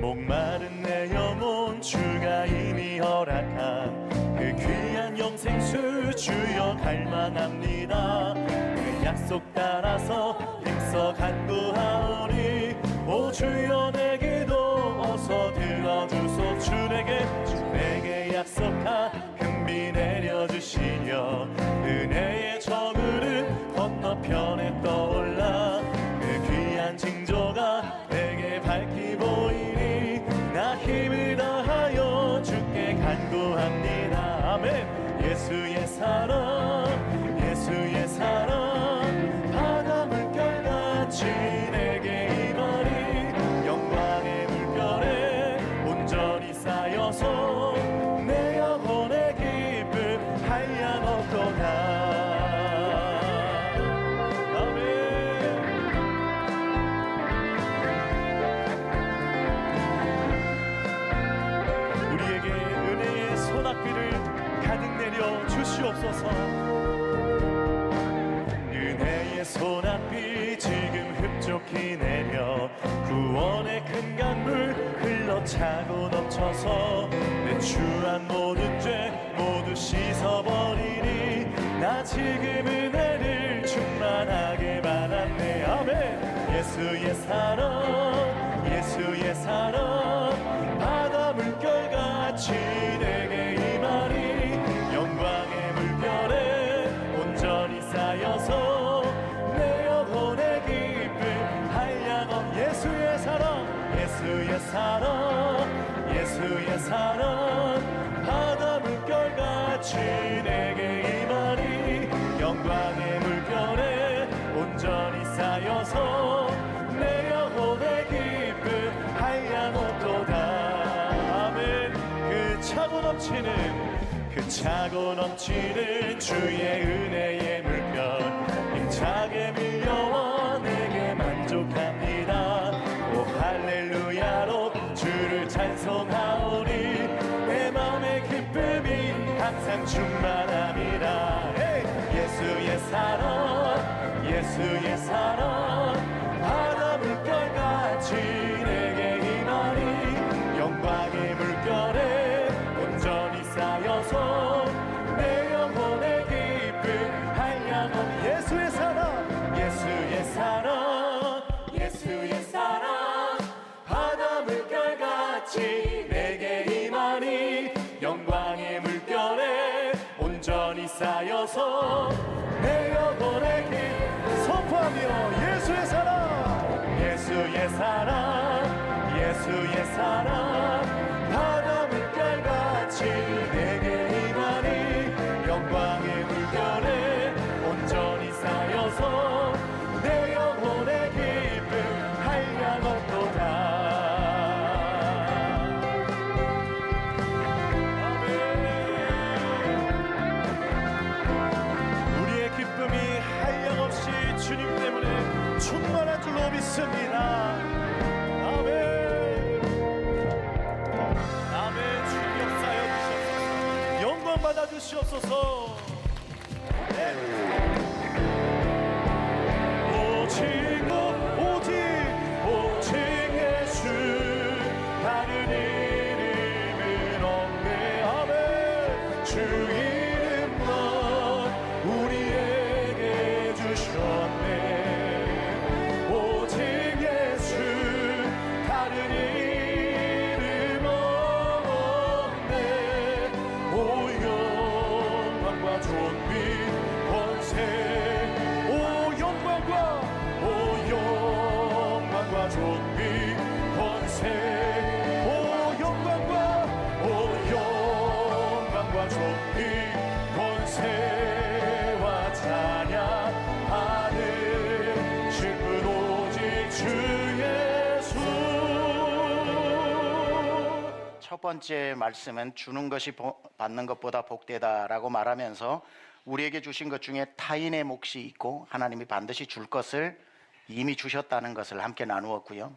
목마른 내 영혼 주가 이미 허락한 그 귀한 영생수 주여 갈망합니다. 그 약속 따라서 힘써 간구하오니 오 주여 내 기도 어서 들어주소. 주에게 약속한 금비 내려주시려 은혜의 저물은 건너편에 떠올라 그 귀한 징조가 내게 밝히 보이니 나 힘을 다하여 주께 간구합니다. 아멘. 예수의 사랑, 예수의 사랑, 바다 물결같이 내게 임하니 영광의 물결에 온전히 쌓여서 내 영혼의 기쁨 한량없도다. 가득 내려 주시옵소서. 은혜의 소낙비 지금 흡족히 내려 구원의 큰 강물 흘러차고 넘쳐서 내 추한 모든 죄 모두 씻어버리니 나 지금 은혜를 충만하게 받았네. 아멘. 예수의 사랑, 예수의 사랑, 바다 물결같이 내게 임하니 영광의 물결에 온전히 쌓여서 내 영혼의 기쁨 한량없. 예수의 사랑, 예수의 사랑, 예수의 사랑, 바다 물결같이 내게 임하니 영광의 물결에 온전히 쌓여서 내 영혼의 기쁨 한량없도다. 아멘. 그 차고 넘치는 주의 은혜의 물결 힘차게 밀려와 내게 만족합니다. 오 할렐루야로 주를 찬송하오니 내 마음의 기쁨이 항상 충만합니다. 예수의 사랑, 예수의 사랑, 바다 물결같이 내게 임하니 영광의 물결에 온전히 쌓여서 내 영혼의 기쁨 한량없. 예수의 사랑, 예수의 사랑, 예수의 사랑, 바다 물결같이 내게 임하니 영광의 물결에 온전히 쌓여서 내 영혼의 기쁨 선포하며 예수의 사랑, 예수의 사랑, 사랑 예수의 사랑 바다 물결같이 내게 임하니 영광의 물결에 온전히 쌓여서 내 영혼의 기쁨 한량없도다. 우리의 기쁨이 한량없이 주님 때문에 충만한 줄로 믿습니다. 아멘. 아멘. 주님 역사여 주시옵소서. 영광 받아 주시옵소서. 오직 예수 다른 이름은 없네. 아멘. 주 이름만 우리에게 주셨네. 오직 예수 다른 이름 없네. 오 영광과 존귀 권세 오 영광과 존귀 권세 오 영광과 존귀 권세와 찬양하는 신분 오직 주 예수. 첫 번째 말씀은 주는 것이 받는 것보다 복되다라고 말하면서 우리에게 주신 것 중에 타인의 몫이 있고 하나님이 반드시 줄 것을 이미 주셨다는 것을 함께 나누었고요.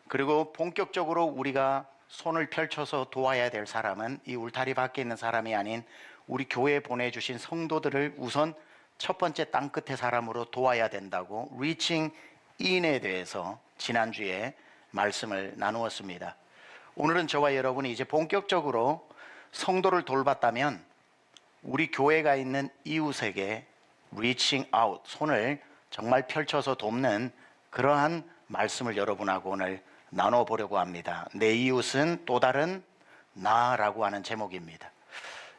그리고 본격적으로 우리가 손을 펼쳐서 도와야 될 사람은 이 울타리 밖에 있는 사람이 아닌 우리 교회에 보내주신 성도들을 우선 첫 번째 땅끝의 사람으로 도와야 된다고 리칭 인에 대해서 지난주에 말씀을 나누었습니다. 오늘은 저와 여러분이 이제 본격적으로 성도를 돌봤다면 우리 교회가 있는 이웃에게 리칭 아웃, 손을 정말 펼쳐서 돕는 그러한 말씀을 여러분하고 오늘 나눠보려고 합니다. 내 이웃은 또 다른 나라고 하는 제목입니다.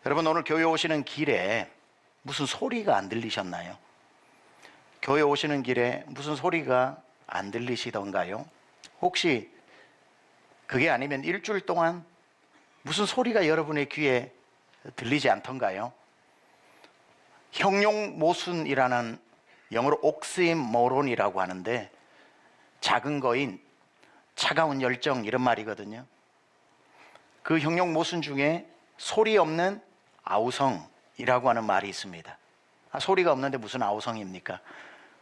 여러분 오늘 교회 오시는 길에 무슨 소리가 안 들리셨나요? 교회 오시는 길에 무슨 소리가 안 들리시던가요? 혹시 그게 아니면 일주일 동안 무슨 소리가 여러분의 귀에 들리지 않던가요? 형용모순이라는 영어로 옥시모론이라고 하는데 작은 거인 차가운 열정 이런 말이거든요. 그 형용모순 중에 소리 없는 아우성이라고 하는 말이 있습니다. 소리가 없는데 무슨 아우성입니까?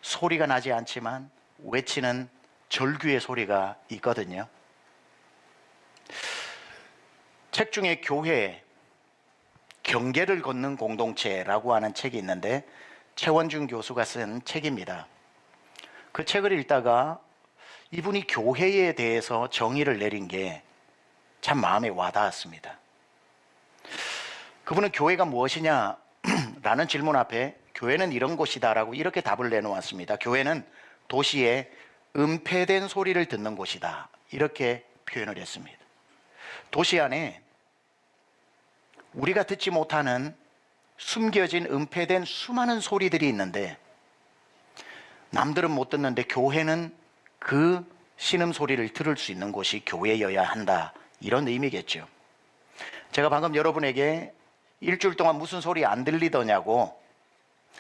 소리가 나지 않지만 외치는 절규의 소리가 있거든요. 책 중에 교회 경계를 걷는 공동체라고 하는 책이 있는데 최원중 교수가 쓴 책입니다. 그 책을 읽다가 이분이 교회에 대해서 정의를 내린 게 참 마음에 와닿았습니다. 그분은 교회가 무엇이냐 라는 질문 앞에 교회는 이런 곳이다라고 이렇게 답을 내놓았습니다. 교회는 도시의 은폐된 소리를 듣는 곳이다 이렇게 표현을 했습니다. 도시 안에 우리가 듣지 못하는 숨겨진 은폐된 수많은 소리들이 있는데 남들은 못 듣는데 교회는 그 신음소리를 들을 수 있는 곳이 교회여야 한다 이런 의미겠죠. 제가 방금 여러분에게 일주일 동안 무슨 소리 안 들리더냐고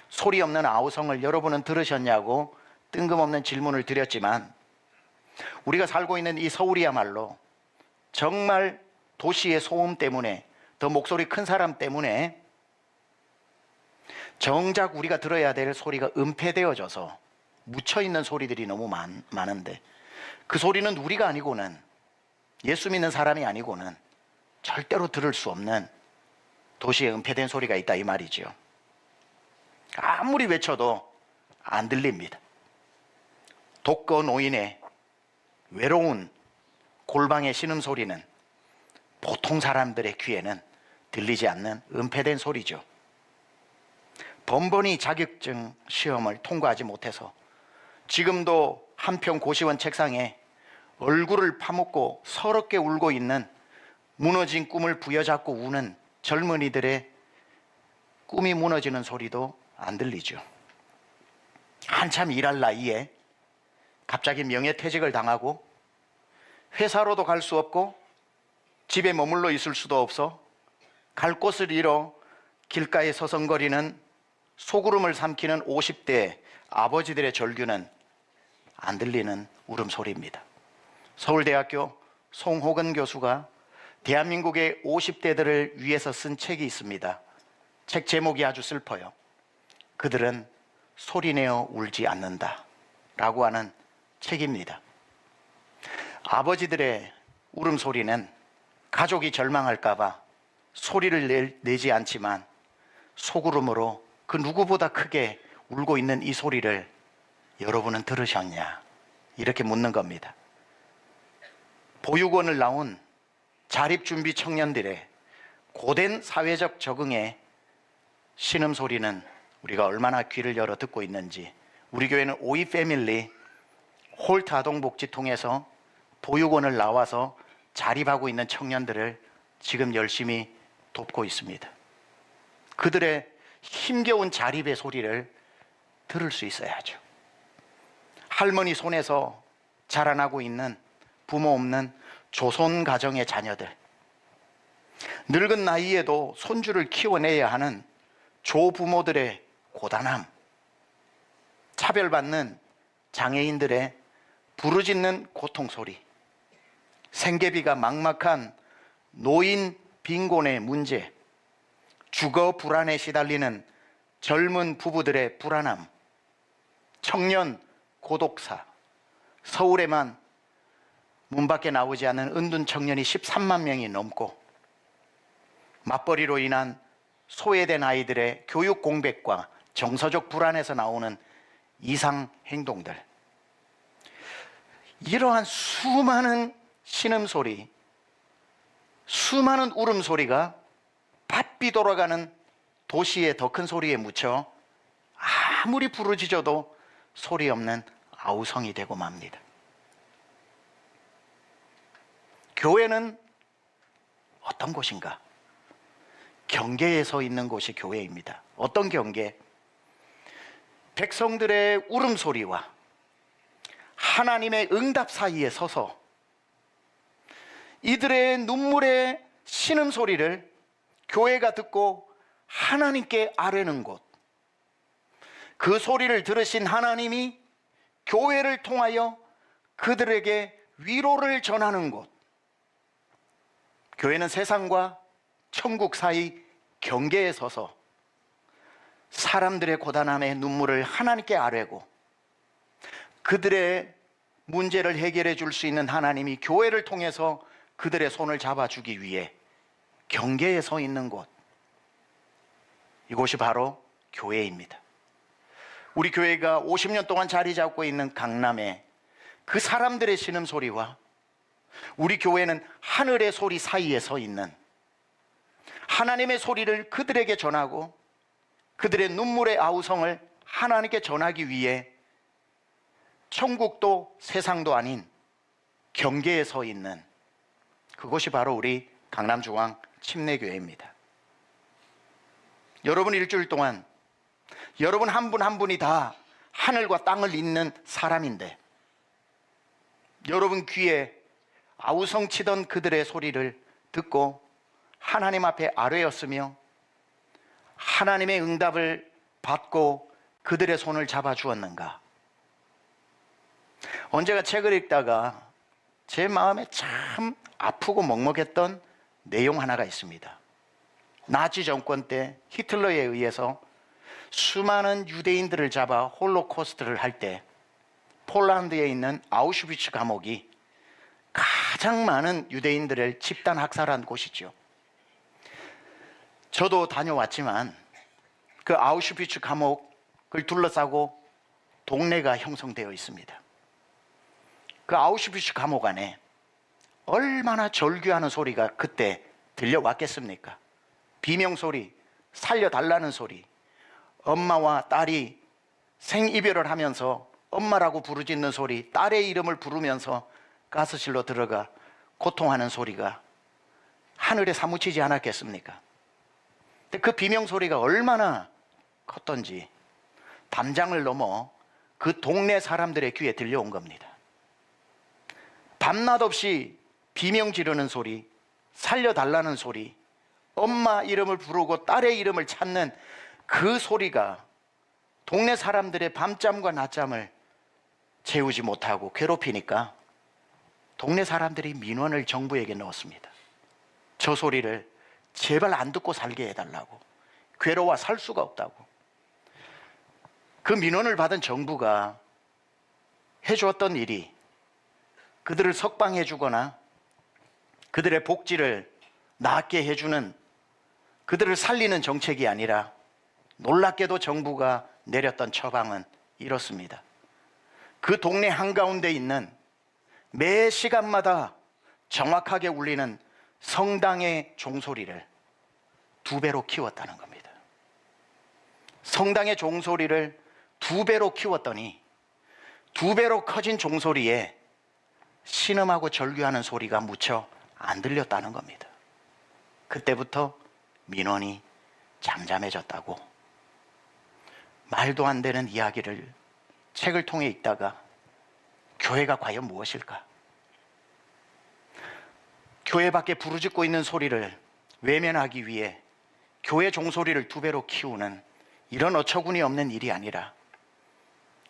소리 없는 아우성을 여러분은 들으셨냐고 뜬금없는 질문을 드렸지만 우리가 살고 있는 이 서울이야말로 정말 도시의 소음 때문에 더 목소리 큰 사람 때문에 정작 우리가 들어야 될 소리가 은폐되어져서 묻혀있는 소리들이 너무 많은데 그 소리는 우리가 아니고는 예수 믿는 사람이 아니고는 절대로 들을 수 없는 도시에 은폐된 소리가 있다 이 말이죠. 아무리 외쳐도 안 들립니다. 독거 노인의 외로운 골방의 신음소리는 보통 사람들의 귀에는 들리지 않는 은폐된 소리죠. 번번이 자격증 시험을 통과하지 못해서 지금도 한평 고시원 책상에 얼굴을 파묻고 서럽게 울고 있는 무너진 꿈을 부여잡고 우는 젊은이들의 꿈이 무너지는 소리도 안 들리죠. 한참 일할 나이에 갑자기 명예퇴직을 당하고 회사로도 갈 수 없고 집에 머물러 있을 수도 없어 갈 곳을 잃어 길가에 서성거리는 소구름을 삼키는 50대 아버지들의 절규는 안 들리는 울음소리입니다. 서울대학교 송호근 교수가 대한민국의 50대들을 위해서 쓴 책이 있습니다. 책 제목이 아주 슬퍼요. 그들은 소리내어 울지 않는다 라고 하는 책입니다. 아버지들의 울음소리는 가족이 절망할까 봐 소리를 내지 않지만 소구름으로 그 누구보다 크게 울고 있는 이 소리를 여러분은 들으셨냐? 이렇게 묻는 겁니다. 보육원을 나온 자립준비 청년들의 고된 사회적 적응에 신음소리는 우리가 얼마나 귀를 열어 듣고 있는지 우리 교회는 오이 패밀리 홀트 아동복지 통해서 보육원을 나와서 자립하고 있는 청년들을 지금 열심히 돕고 있습니다. 그들의 힘겨운 자립의 소리를 들을 수 있어야죠. 할머니 손에서 자라나고 있는 부모 없는 조손 가정의 자녀들, 늙은 나이에도 손주를 키워내야 하는 조부모들의 고단함, 차별받는 장애인들의 부르짖는 고통소리, 생계비가 막막한 노인 빈곤의 문제, 주거 불안에 시달리는 젊은 부부들의 불안함, 청년 고독사, 서울에만 문 밖에 나오지 않는 은둔 청년이 13만 명이 넘고 맞벌이로 인한 소외된 아이들의 교육 공백과 정서적 불안에서 나오는 이상 행동들, 이러한 수많은 신음소리, 수많은 울음소리가 바삐 돌아가는 도시의 더 큰 소리에 묻혀 아무리 부르짖어도 소리 없는 아우성이 되고 맙니다. 교회는 어떤 곳인가? 경계에 서 있는 곳이 교회입니다. 어떤 경계? 백성들의 울음소리와 하나님의 응답 사이에 서서 이들의 눈물의 신음소리를 교회가 듣고 하나님께 아뢰는 곳, 그 소리를 들으신 하나님이 교회를 통하여 그들에게 위로를 전하는 곳, 교회는 세상과 천국 사이 경계에 서서 사람들의 고단함의 눈물을 하나님께 아뢰고 그들의 문제를 해결해 줄 수 있는 하나님이 교회를 통해서 그들의 손을 잡아주기 위해 경계에 서 있는 곳, 이곳이 바로 교회입니다. 우리 교회가 50년 동안 자리 잡고 있는 강남에 그 사람들의 신음소리와 우리 교회는 하늘의 소리 사이에 서 있는 하나님의 소리를 그들에게 전하고 그들의 눈물의 아우성을 하나님께 전하기 위해 천국도 세상도 아닌 경계에 서 있는 그곳이 바로 우리 강남중앙 침례교회입니다. 여러분 일주일 동안 여러분 한 분 한 분이 다 하늘과 땅을 잇는 사람인데 여러분 귀에 아우성치던 그들의 소리를 듣고 하나님 앞에 아뢰었으며 하나님의 응답을 받고 그들의 손을 잡아주었는가? 언제가 책을 읽다가 제 마음에 참 아프고 먹먹했던 내용 하나가 있습니다. 나치 정권 때 히틀러에 의해서 수많은 유대인들을 잡아 홀로코스트를 할 때 폴란드에 있는 아우슈비츠 감옥이 가장 많은 유대인들을 집단 학살한 곳이죠. 저도 다녀왔지만 그 아우슈비츠 감옥을 둘러싸고 동네가 형성되어 있습니다. 그 아우슈비츠 감옥 안에 얼마나 절규하는 소리가 그때 들려왔겠습니까? 비명소리, 살려달라는 소리, 엄마와 딸이 생이별을 하면서 엄마라고 부르짖는 소리, 딸의 이름을 부르면서 가스실로 들어가 고통하는 소리가 하늘에 사무치지 않았겠습니까? 근데 그 비명소리가 얼마나 컸던지 담장을 넘어 그 동네 사람들의 귀에 들려온 겁니다. 밤낮 없이 비명 지르는 소리, 살려달라는 소리, 엄마 이름을 부르고 딸의 이름을 찾는 그 소리가 동네 사람들의 밤잠과 낮잠을 채우지 못하고 괴롭히니까 동네 사람들이 민원을 정부에게 넣었습니다. 저 소리를 제발 안 듣고 살게 해달라고. 괴로워 살 수가 없다고. 그 민원을 받은 정부가 해주었던 일이 그들을 석방해 주거나 그들의 복지를 낫게 해주는, 그들을 살리는 정책이 아니라 놀랍게도 정부가 내렸던 처방은 이렇습니다. 그 동네 한가운데 있는 매 시간마다 정확하게 울리는 성당의 종소리를 2배로 키웠다는 겁니다. 성당의 종소리를 2배로 키웠더니 2배로 커진 종소리에 신음하고 절규하는 소리가 무쳐 안 들렸다는 겁니다. 그때부터 민원이 잠잠해졌다고. 말도 안 되는 이야기를 책을 통해 읽다가 교회가 과연 무엇일까? 교회 밖에 부르짖고 있는 소리를 외면하기 위해 교회 종소리를 2배로 키우는 이런 어처구니 없는 일이 아니라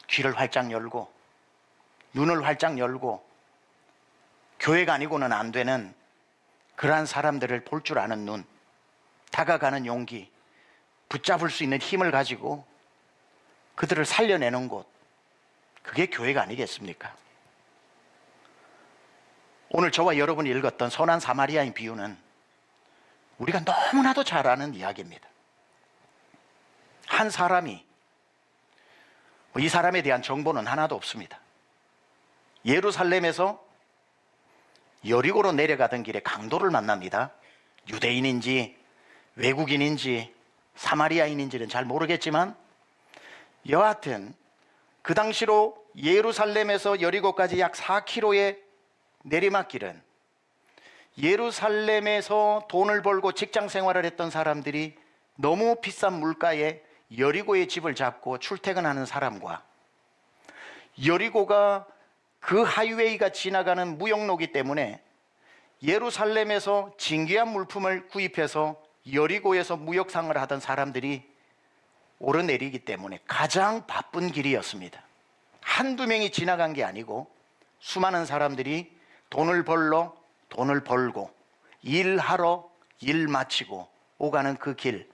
귀를 활짝 열고 눈을 활짝 열고 교회가 아니고는 안 되는 그러한 사람들을 볼 줄 아는 눈, 다가가는 용기, 붙잡을 수 있는 힘을 가지고 그들을 살려내는 곳, 그게 교회가 아니겠습니까? 오늘 저와 여러분이 읽었던 선한 사마리아인 비유는 우리가 너무나도 잘 아는 이야기입니다. 한 사람이, 이 사람에 대한 정보는 하나도 없습니다. 예루살렘에서 여리고로 내려가던 길에 강도를 만납니다. 유대인인지 외국인인지 사마리아인인지는 잘 모르겠지만 여하튼 그 당시로 예루살렘에서 여리고까지 약 4km의 내리막길은 예루살렘에서 돈을 벌고 직장 생활을 했던 사람들이 너무 비싼 물가에 여리고의 집을 잡고 출퇴근하는 사람과 여리고가 그 하이웨이가 지나가는 무역로기 때문에 예루살렘에서 진귀한 물품을 구입해서 여리고에서 무역상을 하던 사람들이 오르내리기 때문에 가장 바쁜 길이었습니다. 한두 명이 지나간 게 아니고 수많은 사람들이 돈을 벌러 돈을 벌고 일하러 일 마치고 오가는 그 길.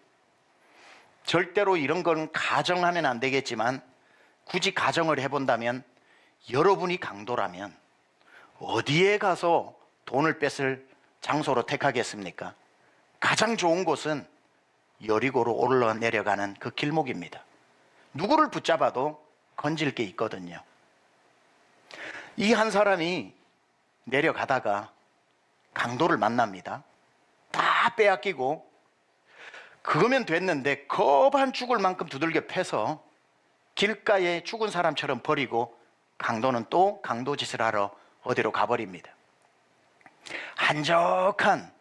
절대로 이런 건 가정하면 안 되겠지만 굳이 가정을 해본다면 여러분이 강도라면 어디에 가서 돈을 뺏을 장소로 택하겠습니까? 가장 좋은 곳은 여리고로 올라내려가는 그 길목입니다. 누구를 붙잡아도 건질 게 있거든요. 이 한 사람이 내려가다가 강도를 만납니다. 다 빼앗기고 그거면 됐는데 겁 안 죽을 만큼 두들겨 패서 길가에 죽은 사람처럼 버리고 강도는 또 강도짓을 하러 어디로 가버립니다. 한적한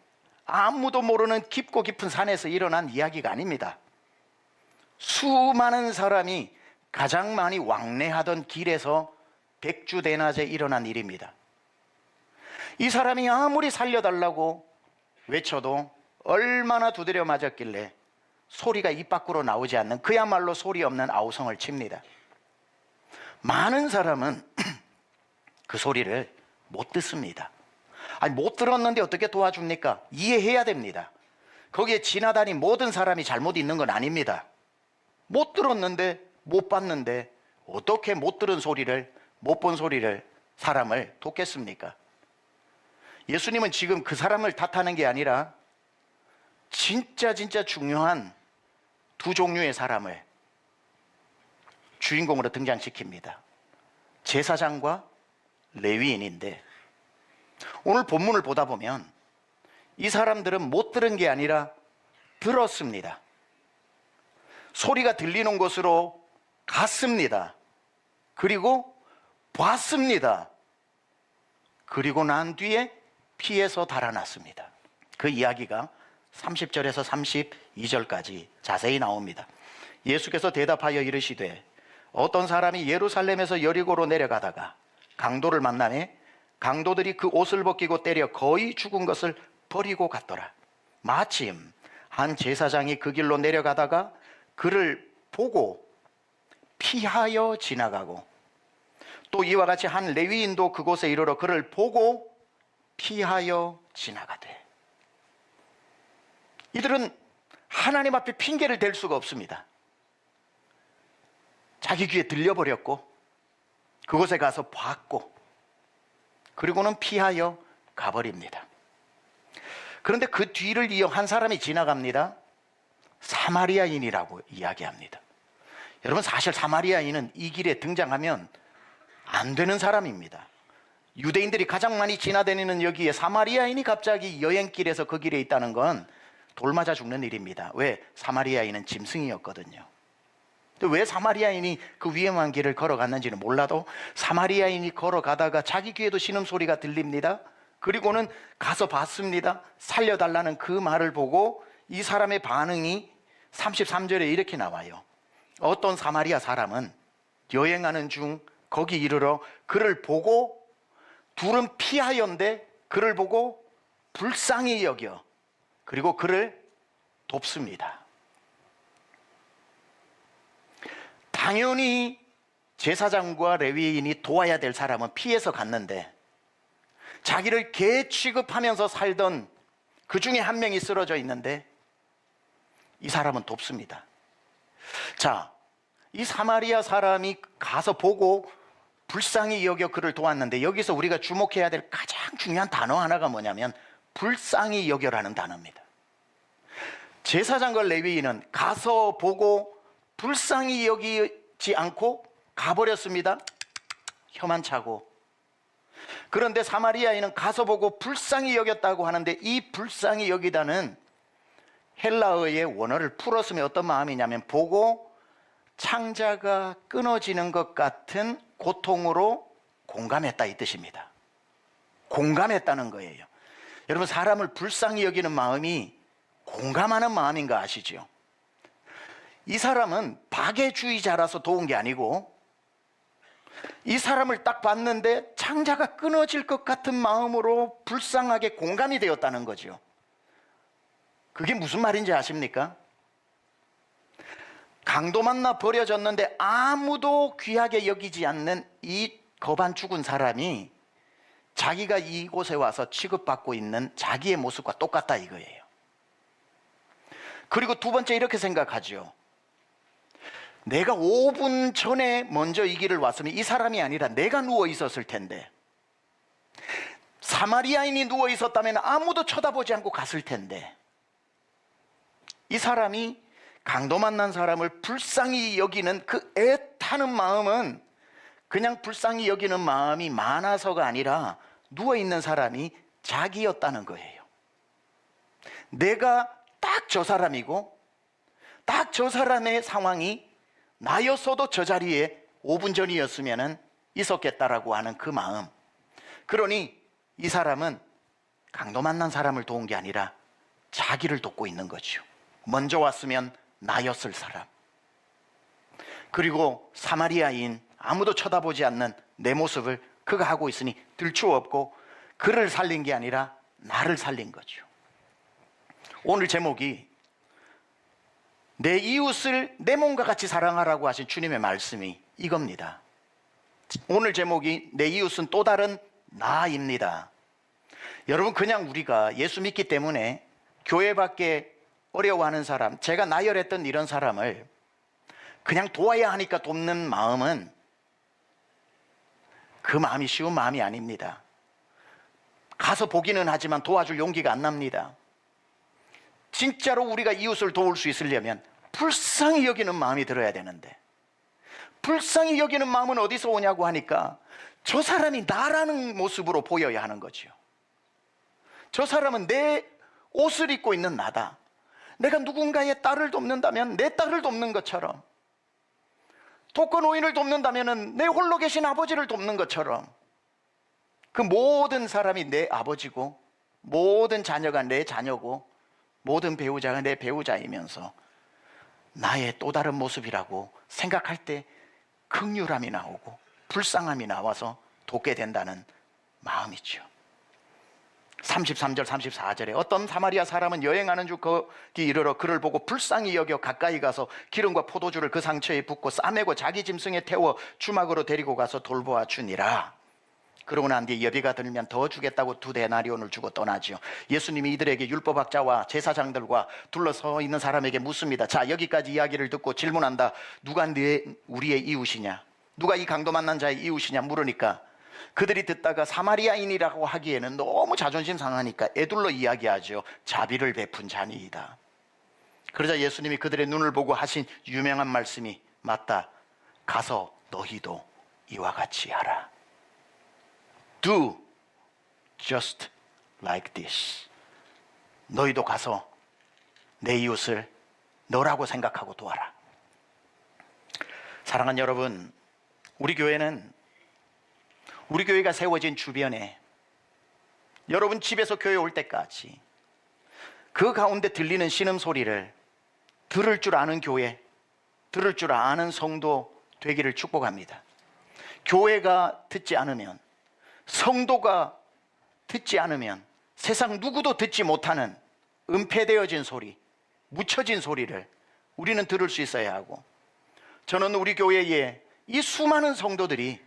아무도 모르는 깊고 깊은 산에서 일어난 이야기가 아닙니다. 수많은 사람이 가장 많이 왕래하던 길에서 백주대낮에 일어난 일입니다. 이 사람이 아무리 살려달라고 외쳐도 얼마나 두드려 맞았길래 소리가 입 밖으로 나오지 않는 그야말로 소리 없는 아우성을 칩니다. 많은 사람은 그 소리를 못 듣습니다. 아니, 못 들었는데 어떻게 도와줍니까? 이해해야 됩니다. 거기에 지나다닌 모든 사람이 잘못 있는 건 아닙니다. 못 들었는데, 못 봤는데 어떻게 못 들은 소리를, 못 본 소리를 사람을 돕겠습니까? 예수님은 지금 그 사람을 탓하는 게 아니라 진짜 중요한 두 종류의 사람을 주인공으로 등장시킵니다. 제사장과 레위인인데 오늘 본문을 보다 보면 이 사람들은 못 들은 게 아니라 들었습니다. 소리가 들리는 곳으로 갔습니다. 그리고 봤습니다. 그리고 난 뒤에 피해서 달아났습니다. 그 이야기가 30절에서 32절까지 자세히 나옵니다. 예수께서 대답하여 이르시되 어떤 사람이 예루살렘에서 여리고로 내려가다가 강도를 만나매 강도들이 그 옷을 벗기고 때려 거의 죽은 것을 버리고 갔더라. 마침 한 제사장이 그 길로 내려가다가 그를 보고 피하여 지나가고, 또 이와 같이 한 레위인도 그곳에 이르러 그를 보고 피하여 지나가되. 이들은 하나님 앞에 핑계를 댈 수가 없습니다. 자기 귀에 들려버렸고 그곳에 가서 봤고 그리고는 피하여 가버립니다. 그런데 그 뒤를 이어 한 사람이 지나갑니다. 사마리아인이라고 이야기합니다. 여러분, 사실 사마리아인은 이 길에 등장하면 안 되는 사람입니다. 유대인들이 가장 많이 지나다니는 여기에 사마리아인이 갑자기 여행길에서 그 길에 있다는 건 돌맞아 죽는 일입니다. 왜? 사마리아인은 짐승이었거든요. 왜 사마리아인이 그 위험한 길을 걸어갔는지는 몰라도 사마리아인이 걸어가다가 자기 귀에도 신음소리가 들립니다. 그리고는 가서 봤습니다. 살려달라는 그 말을 보고 이 사람의 반응이 33절에 이렇게 나와요. 어떤 사마리아 사람은 여행하는 중 거기 이르러 그를 보고, 둘은 피하였는데 그를 보고 불쌍히 여겨 그리고 그를 돕습니다. 당연히 제사장과 레위인이 도와야 될 사람은 피해서 갔는데 자기를 개 취급하면서 살던 그 중에 한 명이 쓰러져 있는데 이 사람은 돕습니다. 자, 이 사마리아 사람이 가서 보고 불쌍히 여겨 그를 도왔는데 여기서 우리가 주목해야 될 가장 중요한 단어 하나가 뭐냐면 불쌍히 여겨라는 단어입니다. 제사장과 레위인은 가서 보고 불쌍히 여기지 않고 가버렸습니다. 혀만 차고. 그런데 사마리아인은 가서 보고 불쌍히 여겼다고 하는데 이 불쌍히 여기다는 헬라어의 원어를 풀었으면 어떤 마음이냐면 보고 창자가 끊어지는 것 같은 고통으로 공감했다 이 뜻입니다. 공감했다는 거예요. 여러분, 사람을 불쌍히 여기는 마음이 공감하는 마음인 거 아시죠? 이 사람은 박애주의자라서 도운 게 아니고 이 사람을 딱 봤는데 창자가 끊어질 것 같은 마음으로 불쌍하게 공감이 되었다는 거죠. 그게 무슨 말인지 아십니까? 강도 만나 버려졌는데 아무도 귀하게 여기지 않는 이 거반 죽은 사람이 자기가 이곳에 와서 취급받고 있는 자기의 모습과 똑같다 이거예요. 그리고 두 번째 이렇게 생각하죠. 내가 5분 전에 먼저 이 길을 왔으면 이 사람이 아니라 내가 누워 있었을 텐데, 사마리아인이 누워 있었다면 아무도 쳐다보지 않고 갔을 텐데, 이 사람이 강도 만난 사람을 불쌍히 여기는 그 애타는 마음은 그냥 불쌍히 여기는 마음이 많아서가 아니라 누워있는 사람이 자기였다는 거예요. 내가 딱 저 사람이고 딱 저 사람의 상황이 나였어도 저 자리에 5분 전이었으면 있었겠다라고 하는 그 마음. 그러니 이 사람은 강도 만난 사람을 도운 게 아니라 자기를 돕고 있는 거죠. 먼저 왔으면 나였을 사람. 그리고 사마리아인, 아무도 쳐다보지 않는 내 모습을 그가 하고 있으니 들추었고 그를 살린 게 아니라 나를 살린 거죠. 오늘 제목이 내 이웃을 내 몸과 같이 사랑하라고 하신 주님의 말씀이 이겁니다. 오늘 제목이 내 이웃은 또 다른 나입니다. 여러분, 그냥 우리가 예수 믿기 때문에 교회 밖에 어려워하는 사람, 제가 나열했던 이런 사람을 그냥 도와야 하니까 돕는 마음은 그 마음이 쉬운 마음이 아닙니다. 가서 보기는 하지만 도와줄 용기가 안 납니다. 진짜로 우리가 이웃을 도울 수 있으려면 불쌍히 여기는 마음이 들어야 되는데, 불쌍히 여기는 마음은 어디서 오냐고 하니까 저 사람이 나라는 모습으로 보여야 하는 거죠. 저 사람은 내 옷을 입고 있는 나다. 내가 누군가의 딸을 돕는다면 내 딸을 돕는 것처럼, 독거노인을 돕는다면 내 홀로 계신 아버지를 돕는 것처럼, 그 모든 사람이 내 아버지고 모든 자녀가 내 자녀고 모든 배우자가 내 배우자이면서 나의 또 다른 모습이라고 생각할 때 긍휼함이 나오고 불쌍함이 나와서 돕게 된다는 마음이죠. 33절 34절에 어떤 사마리아 사람은 여행하는 중 거기 이르러 그를 보고 불쌍히 여겨 가까이 가서 기름과 포도주를 그 상처에 붓고 싸매고 자기 짐승에 태워 주막으로 데리고 가서 돌보아 주니라. 그러고 난 뒤에 여비가 들면 더 주겠다고 2데나리온을 주고 떠나지요. 예수님이 이들에게 율법학자와 제사장들과 둘러서 있는 사람에게 묻습니다. 자, 여기까지 이야기를 듣고 질문한다. 누가 우리의 이웃이냐? 누가 이 강도 만난 자의 이웃이냐 물으니까 그들이 듣다가 사마리아인이라고 하기에는 너무 자존심 상하니까 애둘러 이야기하죠. 자비를 베푼 자니이다. 그러자 예수님이 그들의 눈을 보고 하신 유명한 말씀이 맞다. 가서 너희도 이와 같이 하라. Do just like this. 너희도 가서 내 이웃을 너라고 생각하고 도와라. 사랑하는 여러분, 우리 교회가 세워진 주변에 여러분 집에서 교회 올 때까지 그 가운데 들리는 신음소리를 들을 줄 아는 교회, 들을 줄 아는 성도 되기를 축복합니다. 교회가 듣지 않으면, 성도가 듣지 않으면 세상 누구도 듣지 못하는 은폐되어진 소리, 묻혀진 소리를 우리는 들을 수 있어야 하고, 저는 우리 교회에 이 수많은 성도들이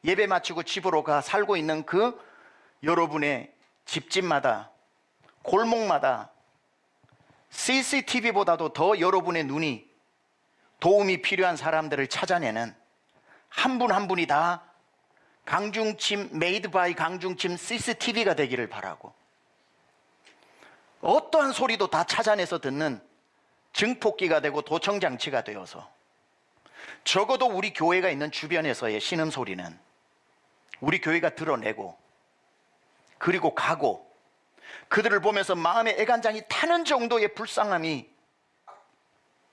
예배 마치고 집으로 가 살고 있는 그 여러분의 집집마다, 골목마다 CCTV보다도 더 여러분의 눈이 도움이 필요한 사람들을 찾아내는 한 분 한 분이 다 강중침, 메이드 바이 강중침 CCTV가 되기를 바라고, 어떠한 소리도 다 찾아내서 듣는 증폭기가 되고 도청장치가 되어서 적어도 우리 교회가 있는 주변에서의 신음소리는 우리 교회가 드러내고, 그리고 가고, 그들을 보면서 마음에 애간장이 타는 정도의 불쌍함이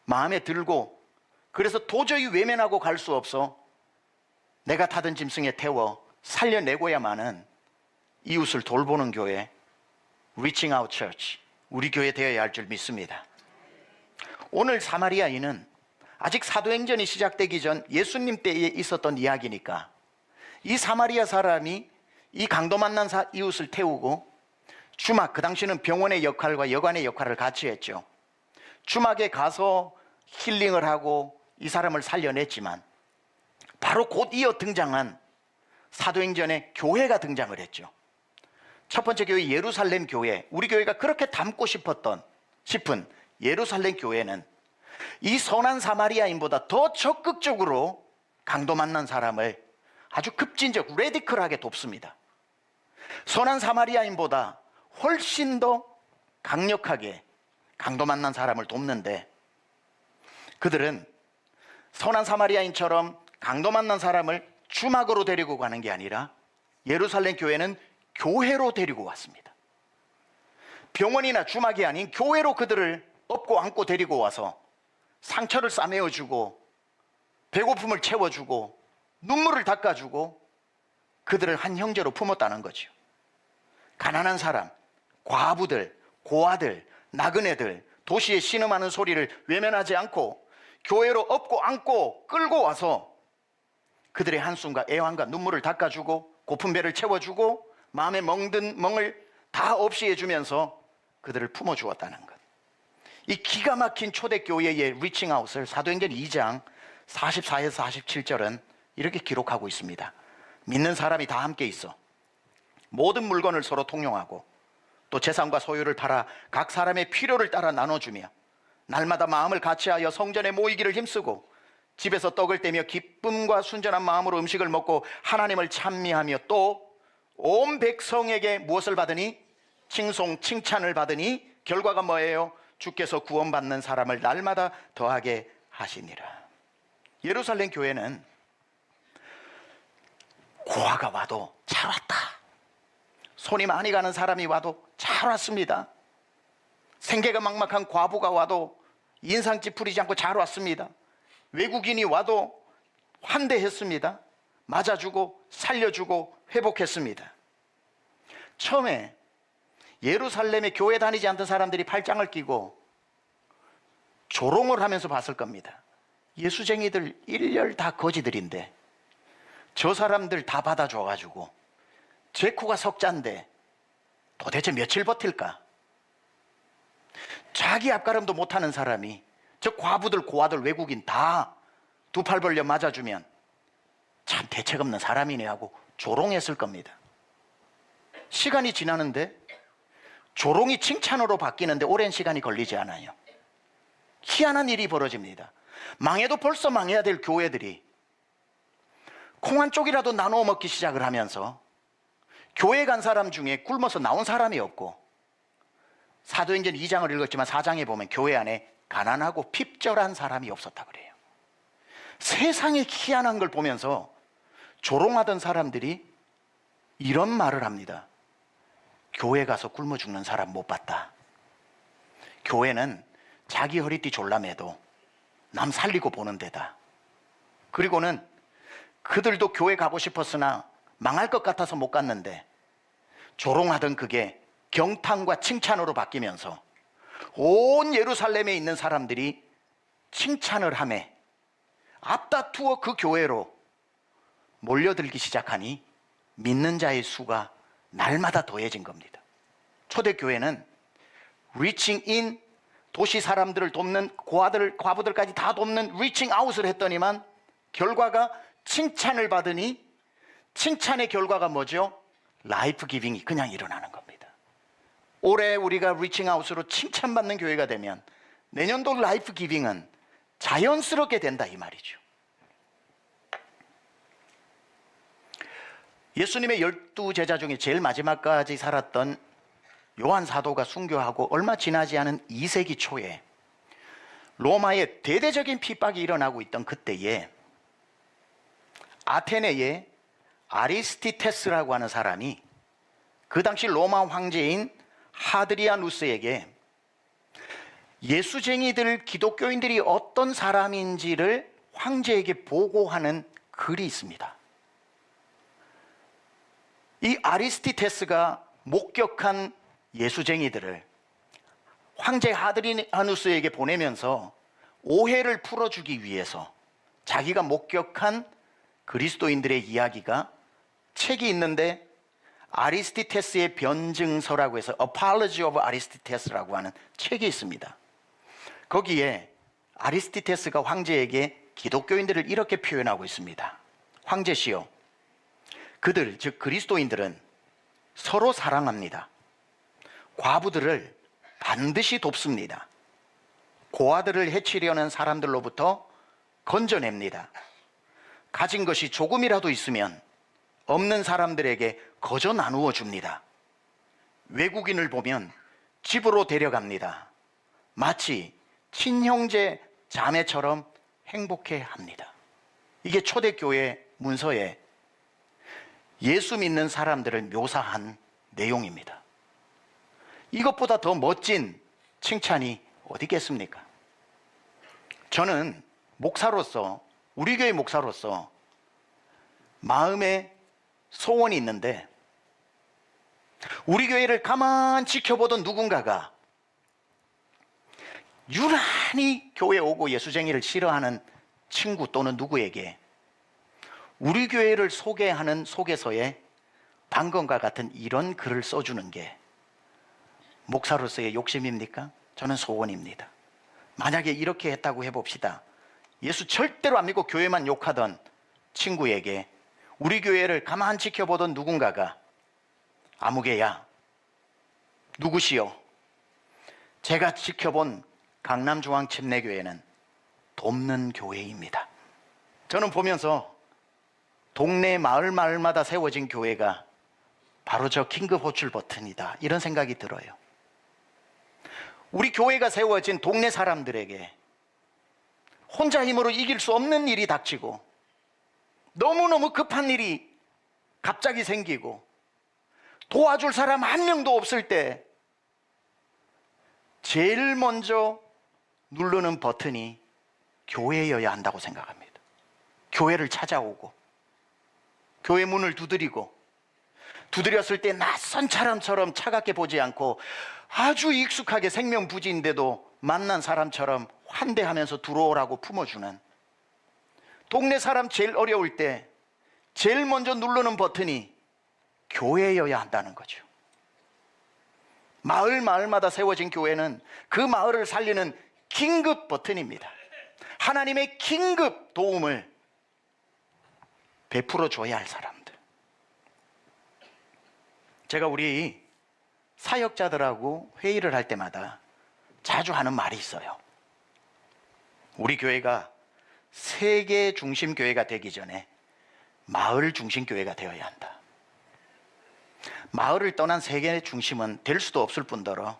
마음에 들고, 그래서 도저히 외면하고 갈 수 없어 내가 타던 짐승에 태워 살려내고야만은 이웃을 돌보는 교회, Reaching Out Church, 우리 교회 되어야 할 줄 믿습니다. 오늘 사마리아인은 아직 사도행전이 시작되기 전 예수님 때에 있었던 이야기니까 이 사마리아 사람이 이 강도 만난 이웃을 태우고 주막, 그 당시는 병원의 역할과 여관의 역할을 같이 했죠. 주막에 가서 힐링을 하고 이 사람을 살려냈지만 바로 곧 이어 등장한 사도행전에 교회가 등장을 했죠. 첫 번째 교회 예루살렘 교회, 우리 교회가 그렇게 닮고 싶은 예루살렘 교회는 이 선한 사마리아인보다 더 적극적으로 강도 만난 사람을 아주 급진적, 레디컬하게 돕습니다. 선한 사마리아인보다 훨씬 더 강력하게 강도 만난 사람을 돕는데, 그들은 선한 사마리아인처럼 강도 만난 사람을 주막으로 데리고 가는 게 아니라 예루살렘 교회는 교회로 데리고 왔습니다. 병원이나 주막이 아닌 교회로 그들을 업고 안고 데리고 와서 상처를 싸매어주고 배고픔을 채워주고 눈물을 닦아주고 그들을 한 형제로 품었다는 거죠. 가난한 사람, 과부들, 고아들, 나그네들, 도시에 신음하는 소리를 외면하지 않고 교회로 업고 안고 끌고 와서 그들의 한숨과 애환과 눈물을 닦아주고 고픈 배를 채워주고 마음에 멍든 멍을 다 없이 해주면서 그들을 품어주었다는 것. 이 기가 막힌 초대교회의 리칭 아웃을 사도행전 2장 44에서 47절은 이렇게 기록하고 있습니다. 믿는 사람이 다 함께 있어 모든 물건을 서로 통용하고 또 재산과 소유를 팔아 각 사람의 필요를 따라 나눠주며 날마다 마음을 같이하여 성전에 모이기를 힘쓰고 집에서 떡을 떼며 기쁨과 순전한 마음으로 음식을 먹고 하나님을 찬미하며 또 온 백성에게 무엇을 받으니? 칭송, 칭찬을 받으니 결과가 뭐예요? 주께서 구원받는 사람을 날마다 더하게 하시니라. 예루살렘 교회는 고아가 와도 잘 왔다, 손이 많이 가는 사람이 와도 잘 왔습니다, 생계가 막막한 과부가 와도 인상 찌푸리지 않고 잘 왔습니다, 외국인이 와도 환대했습니다, 맞아주고 살려주고 회복했습니다. 처음에 예루살렘에 교회 다니지 않던 사람들이 팔짱을 끼고 조롱을 하면서 봤을 겁니다. 예수쟁이들 일렬 다 거지들인데 저 사람들 다 받아줘가지고 제 코가 석자인데 도대체 며칠 버틸까? 자기 앞가름도 못하는 사람이 저 과부들, 고아들, 외국인 다 두 팔 벌려 맞아주면 참 대책 없는 사람이네 하고 조롱했을 겁니다. 시간이 지나는데 조롱이 칭찬으로 바뀌는데 오랜 시간이 걸리지 않아요. 희한한 일이 벌어집니다. 망해도 벌써 망해야 될 교회들이 콩 한 쪽이라도 나누어 먹기 시작을 하면서 교회 간 사람 중에 굶어서 나온 사람이 없고, 사도행전 2장을 읽었지만 4장에 보면 교회 안에 가난하고 핍절한 사람이 없었다 그래요. 세상의 희한한 걸 보면서 조롱하던 사람들이 이런 말을 합니다. 교회 가서 굶어 죽는 사람 못 봤다. 교회는 자기 허리띠 졸라매도 남 살리고 보는 데다. 그리고는 그들도 교회 가고 싶었으나 망할 것 같아서 못 갔는데 조롱하던 그게 경탄과 칭찬으로 바뀌면서 온 예루살렘에 있는 사람들이 칭찬을 하며 앞다투어 그 교회로 몰려들기 시작하니 믿는 자의 수가 날마다 더해진 겁니다. 초대교회는 리칭 인, 도시 사람들을 돕는 고아들, 과부들까지 다 돕는 리칭 아웃을 했더니만 결과가 칭찬을 받으니 칭찬의 결과가 뭐죠? 라이프 기빙이 그냥 일어나는 겁니다. 올해 우리가 리칭 아웃으로 칭찬받는 교회가 되면 내년도 라이프 기빙은 자연스럽게 된다 이 말이죠. 예수님의 12제자 중에 제일 마지막까지 살았던 요한 사도가 순교하고 얼마 지나지 않은 2세기 초에 로마에 대대적인 핍박이 일어나고 있던 그때에 아테네에 아리스티테스라고 하는 사람이 그 당시 로마 황제인 하드리아누스에게 예수쟁이들, 기독교인들이 어떤 사람인지를 황제에게 보고하는 글이 있습니다. 이 아리스티테스가 목격한 예수쟁이들을 황제 하드리아누스에게 보내면서 오해를 풀어주기 위해서 자기가 목격한 그리스도인들의 이야기가 책이 있는데 아리스티테스의 변증서라고 해서 Apology of Aristites라고 하는 책이 있습니다. 거기에 아리스티테스가 황제에게 기독교인들을 이렇게 표현하고 있습니다. 황제시여, 그들 즉 그리스도인들은 서로 사랑합니다. 과부들을 반드시 돕습니다. 고아들을 해치려는 사람들로부터 건져냅니다. 가진 것이 조금이라도 있으면 없는 사람들에게 거저 나누어 줍니다. 외국인을 보면 집으로 데려갑니다. 마치 친형제 자매처럼 행복해 합니다. 이게 초대교회 문서에 예수 믿는 사람들을 묘사한 내용입니다. 이것보다 더 멋진 칭찬이 어디 있겠습니까? 저는 목사로서, 우리 교회 목사로서 마음에 소원이 있는데, 우리 교회를 가만 지켜보던 누군가가 유난히 교회 오고 예수쟁이를 싫어하는 친구 또는 누구에게 우리 교회를 소개하는 소개서에 방금과 같은 이런 글을 써주는 게 목사로서의 욕심입니까? 저는 소원입니다. 만약에 이렇게 했다고 해봅시다. 예수 절대로 안 믿고 교회만 욕하던 친구에게 우리 교회를 가만 지켜보던 누군가가 아무개야, 누구시오? 제가 지켜본 강남중앙침례교회는 돕는 교회입니다. 저는 보면서 동네 마을마다 세워진 교회가 바로 저 긴급 호출 버튼이다, 이런 생각이 들어요. 우리 교회가 세워진 동네 사람들에게 혼자 힘으로 이길 수 없는 일이 닥치고 너무너무 급한 일이 갑자기 생기고 도와줄 사람 한 명도 없을 때 제일 먼저 누르는 버튼이 교회여야 한다고 생각합니다. 교회를 찾아오고 교회 문을 두드리고, 두드렸을 때 낯선 사람처럼 차갑게 보지 않고 아주 익숙하게 생명부지인데도 만난 사람처럼 환대하면서 들어오라고 품어주는, 동네 사람 제일 어려울 때 제일 먼저 누르는 버튼이 교회여야 한다는 거죠. 마을마다 세워진 교회는 그 마을을 살리는 긴급 버튼입니다. 하나님의 긴급 도움을 베풀어 줘야 할 사람들. 제가 우리 사역자들하고 회의를 할 때마다 자주 하는 말이 있어요. 우리 교회가 세계 중심 교회가 되기 전에 마을 중심 교회가 되어야 한다. 마을을 떠난 세계 중심은 될 수도 없을 뿐더러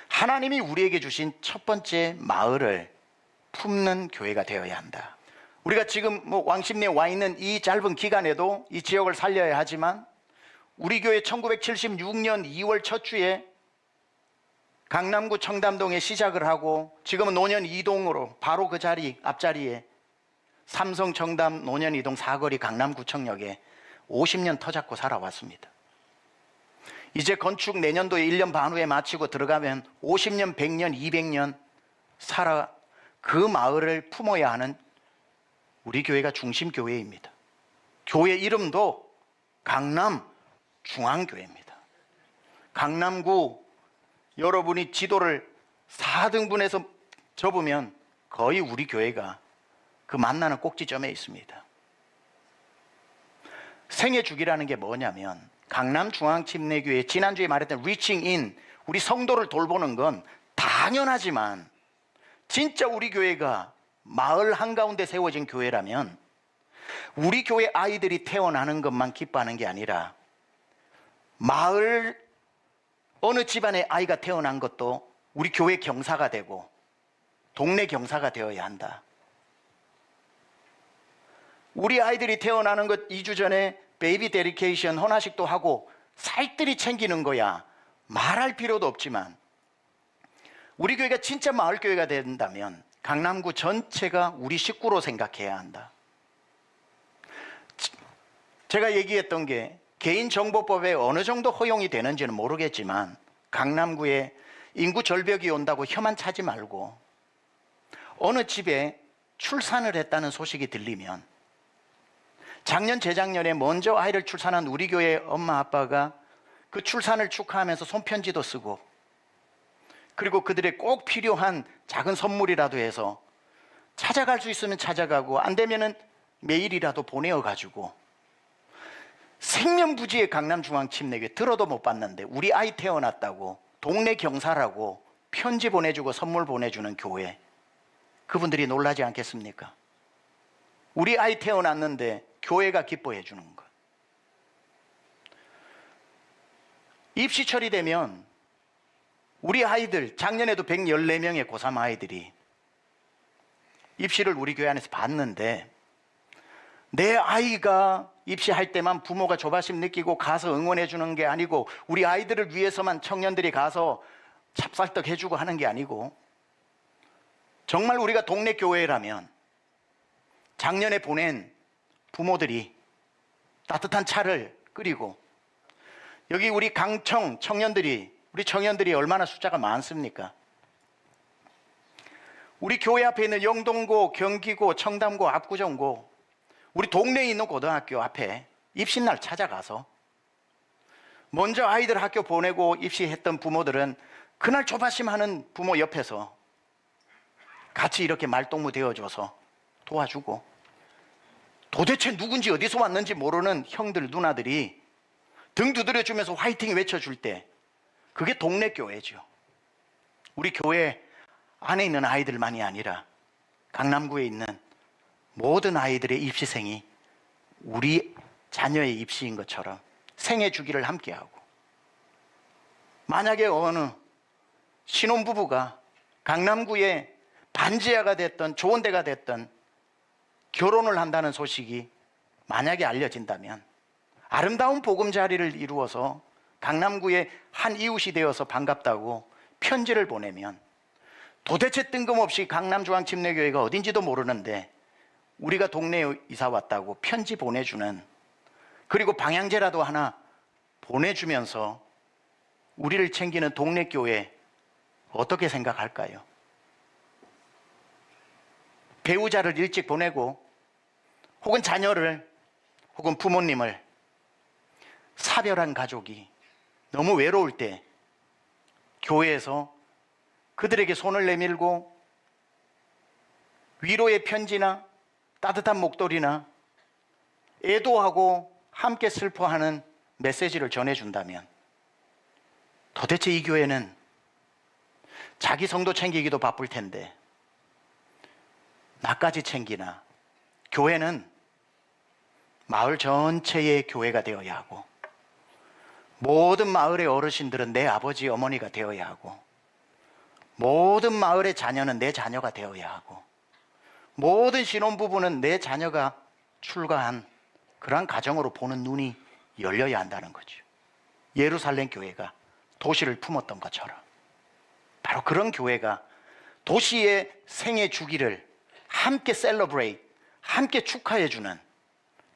하나님이 우리에게 주신 첫 번째 마을을 품는 교회가 되어야 한다. 우리가 지금 왕십리에 와 있는 이 짧은 기간에도 이 지역을 살려야 하지만 우리 교회 1976년 2월 첫 주에 강남구 청담동에 시작을 하고 지금은 노년 이동으로 바로 그 자리 앞자리에 삼성 청담 노년 이동 사거리 강남구청역에 50년 터잡고 살아왔습니다. 이제 건축 내년도에 1년 반 후에 마치고 들어가면 50년, 100년, 200년 살아 그 마을을 품어야 하는 우리 교회가 중심 교회입니다. 교회 이름도 강남 중앙교회입니다. 강남구 여러분이 지도를 4등분해서 접으면 거의 우리 교회가 그 만나는 꼭지점에 있습니다. 생애주기라는 게 뭐냐면 강남중앙침례교회 지난주에 말했던 리칭 인 우리 성도를 돌보는 건 당연하지만 진짜 우리 교회가 마을 한가운데 세워진 교회라면 우리 교회 아이들이 태어나는 것만 기뻐하는 게 아니라 마을 어느 집안에 아이가 태어난 것도 우리 교회 경사가 되고 동네 경사가 되어야 한다. 우리 아이들이 태어나는 것 2주 전에 베이비 데디케이션 헌화식도 하고 살뜰히 챙기는 거야 말할 필요도 없지만 우리 교회가 진짜 마을교회가 된다면 강남구 전체가 우리 식구로 생각해야 한다. 제가 얘기했던 게 개인정보법에 어느 정도 허용이 되는지는 모르겠지만 강남구에 인구 절벽이 온다고 혀만 차지 말고 어느 집에 출산을 했다는 소식이 들리면 작년 재작년에 먼저 아이를 출산한 우리 교회 엄마 아빠가 그 출산을 축하하면서 손편지도 쓰고 그리고 그들의 꼭 필요한 작은 선물이라도 해서 찾아갈 수 있으면 찾아가고 안 되면은 메일이라도 보내어가지고 생면부지의 강남중앙침례교회 들어도 못 봤는데 우리 아이 태어났다고 동네 경사라고 편지 보내주고 선물 보내주는 교회 그분들이 놀라지 않겠습니까? 우리 아이 태어났는데 교회가 기뻐해 주는 것. 입시철이 되면 우리 아이들 작년에도 114명의 고3 아이들이 입시를 우리 교회 안에서 봤는데 내 아이가 입시할 때만 부모가 조바심 느끼고 가서 응원해 주는 게 아니고 우리 아이들을 위해서만 청년들이 가서 찹쌀떡 해주고 하는 게 아니고 정말 우리가 동네 교회라면 작년에 보낸 부모들이 따뜻한 차를 끓이고 여기 우리 강청 청년들이 우리 청년들이 얼마나 숫자가 많습니까? 우리 교회 앞에 있는 영동고, 경기고, 청담고, 압구정고 우리 동네에 있는 고등학교 앞에 입시날 찾아가서 먼저 아이들 학교 보내고 입시했던 부모들은 그날 조바심하는 부모 옆에서 같이 이렇게 말동무 되어줘서 도와주고 도대체 누군지 어디서 왔는지 모르는 형들 누나들이 등 두드려주면서 화이팅 외쳐줄 때 그게 동네 교회죠. 우리 교회 안에 있는 아이들만이 아니라 강남구에 있는 모든 아이들의 입시생이 우리 자녀의 입시인 것처럼 생애 주기를 함께하고 만약에 어느 신혼부부가 강남구에 반지하가 됐던 좋은 데가 됐던 결혼을 한다는 소식이 만약에 알려진다면 아름다운 보금자리를 이루어서 강남구의 한 이웃이 되어서 반갑다고 편지를 보내면 도대체 뜬금없이 강남중앙침례교회가 어딘지도 모르는데 우리가 동네에 이사 왔다고 편지 보내주는 그리고 방향제라도 하나 보내주면서 우리를 챙기는 동네 교회 어떻게 생각할까요? 배우자를 일찍 보내고 혹은 자녀를 혹은 부모님을 사별한 가족이 너무 외로울 때 교회에서 그들에게 손을 내밀고 위로의 편지나 따뜻한 목도리나 애도하고 함께 슬퍼하는 메시지를 전해준다면 도대체 이 교회는 자기 성도 챙기기도 바쁠 텐데 나까지 챙기나. 교회는 마을 전체의 교회가 되어야 하고 모든 마을의 어르신들은 내 아버지 어머니가 되어야 하고 모든 마을의 자녀는 내 자녀가 되어야 하고 모든 신혼부부는 내 자녀가 출가한 그러한 가정으로 보는 눈이 열려야 한다는 거죠. 예루살렘 교회가 도시를 품었던 것처럼 바로 그런 교회가 도시의 생애 주기를 함께 셀러브레이트, 함께 축하해주는,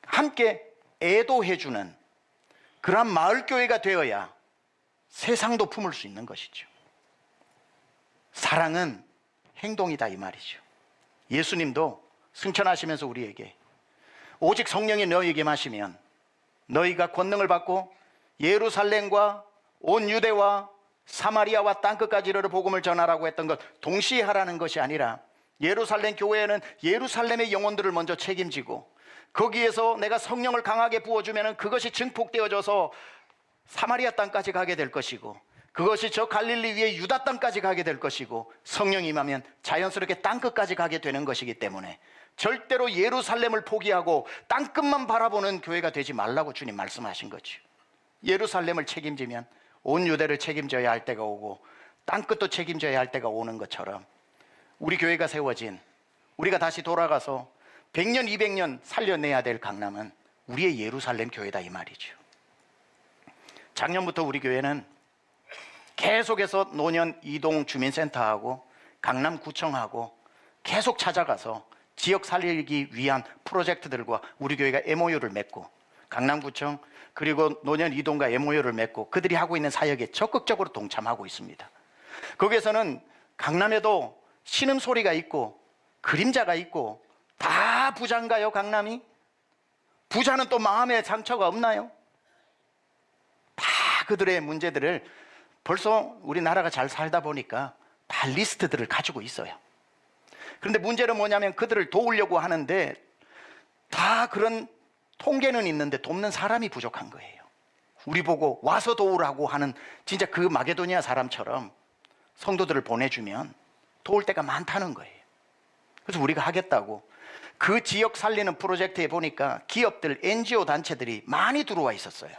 함께 애도해주는 그러한 마을교회가 되어야 세상도 품을 수 있는 것이죠. 사랑은 행동이다 이 말이죠. 예수님도 승천하시면서 우리에게 오직 성령이 너희에게 마시면 너희가 권능을 받고 예루살렘과 온 유대와 사마리아와 땅끝까지 이르러 복음을 전하라고 했던 것 동시에 하라는 것이 아니라 예루살렘 교회에는 예루살렘의 영혼들을 먼저 책임지고 거기에서 내가 성령을 강하게 부어주면 그것이 증폭되어져서 사마리아 땅까지 가게 될 것이고 그것이 저 갈릴리 위에 유다 땅까지 가게 될 것이고 성령이 임하면 자연스럽게 땅끝까지 가게 되는 것이기 때문에 절대로 예루살렘을 포기하고 땅끝만 바라보는 교회가 되지 말라고 주님 말씀하신 거죠. 예루살렘을 책임지면 온 유대를 책임져야 할 때가 오고 땅끝도 책임져야 할 때가 오는 것처럼 우리 교회가 세워진 우리가 다시 돌아가서 100년 200년 살려내야 될 강남은 우리의 예루살렘 교회다 이 말이죠. 작년부터 우리 교회는 계속해서 노년 이동 주민센터하고 강남구청하고 계속 찾아가서 지역 살리기 위한 프로젝트들과 우리 교회가 MOU를 맺고 강남구청 그리고 노년 이동과 MOU를 맺고 그들이 하고 있는 사역에 적극적으로 동참하고 있습니다. 거기에서는 강남에도 신음소리가 있고 그림자가 있고 다 부자인가요 강남이? 부자는 또 마음에 상처가 없나요? 다 그들의 문제들을 벌써 우리나라가 잘 살다 보니까 다 리스트들을 가지고 있어요. 그런데 문제는 뭐냐면 그들을 도우려고 하는데 다 그런 통계는 있는데 돕는 사람이 부족한 거예요. 우리 보고 와서 도우라고 하는 진짜 그 마게도니아 사람처럼 성도들을 보내주면 도울 때가 많다는 거예요. 그래서 우리가 하겠다고 그 지역 살리는 프로젝트에 보니까 기업들, NGO 단체들이 많이 들어와 있었어요.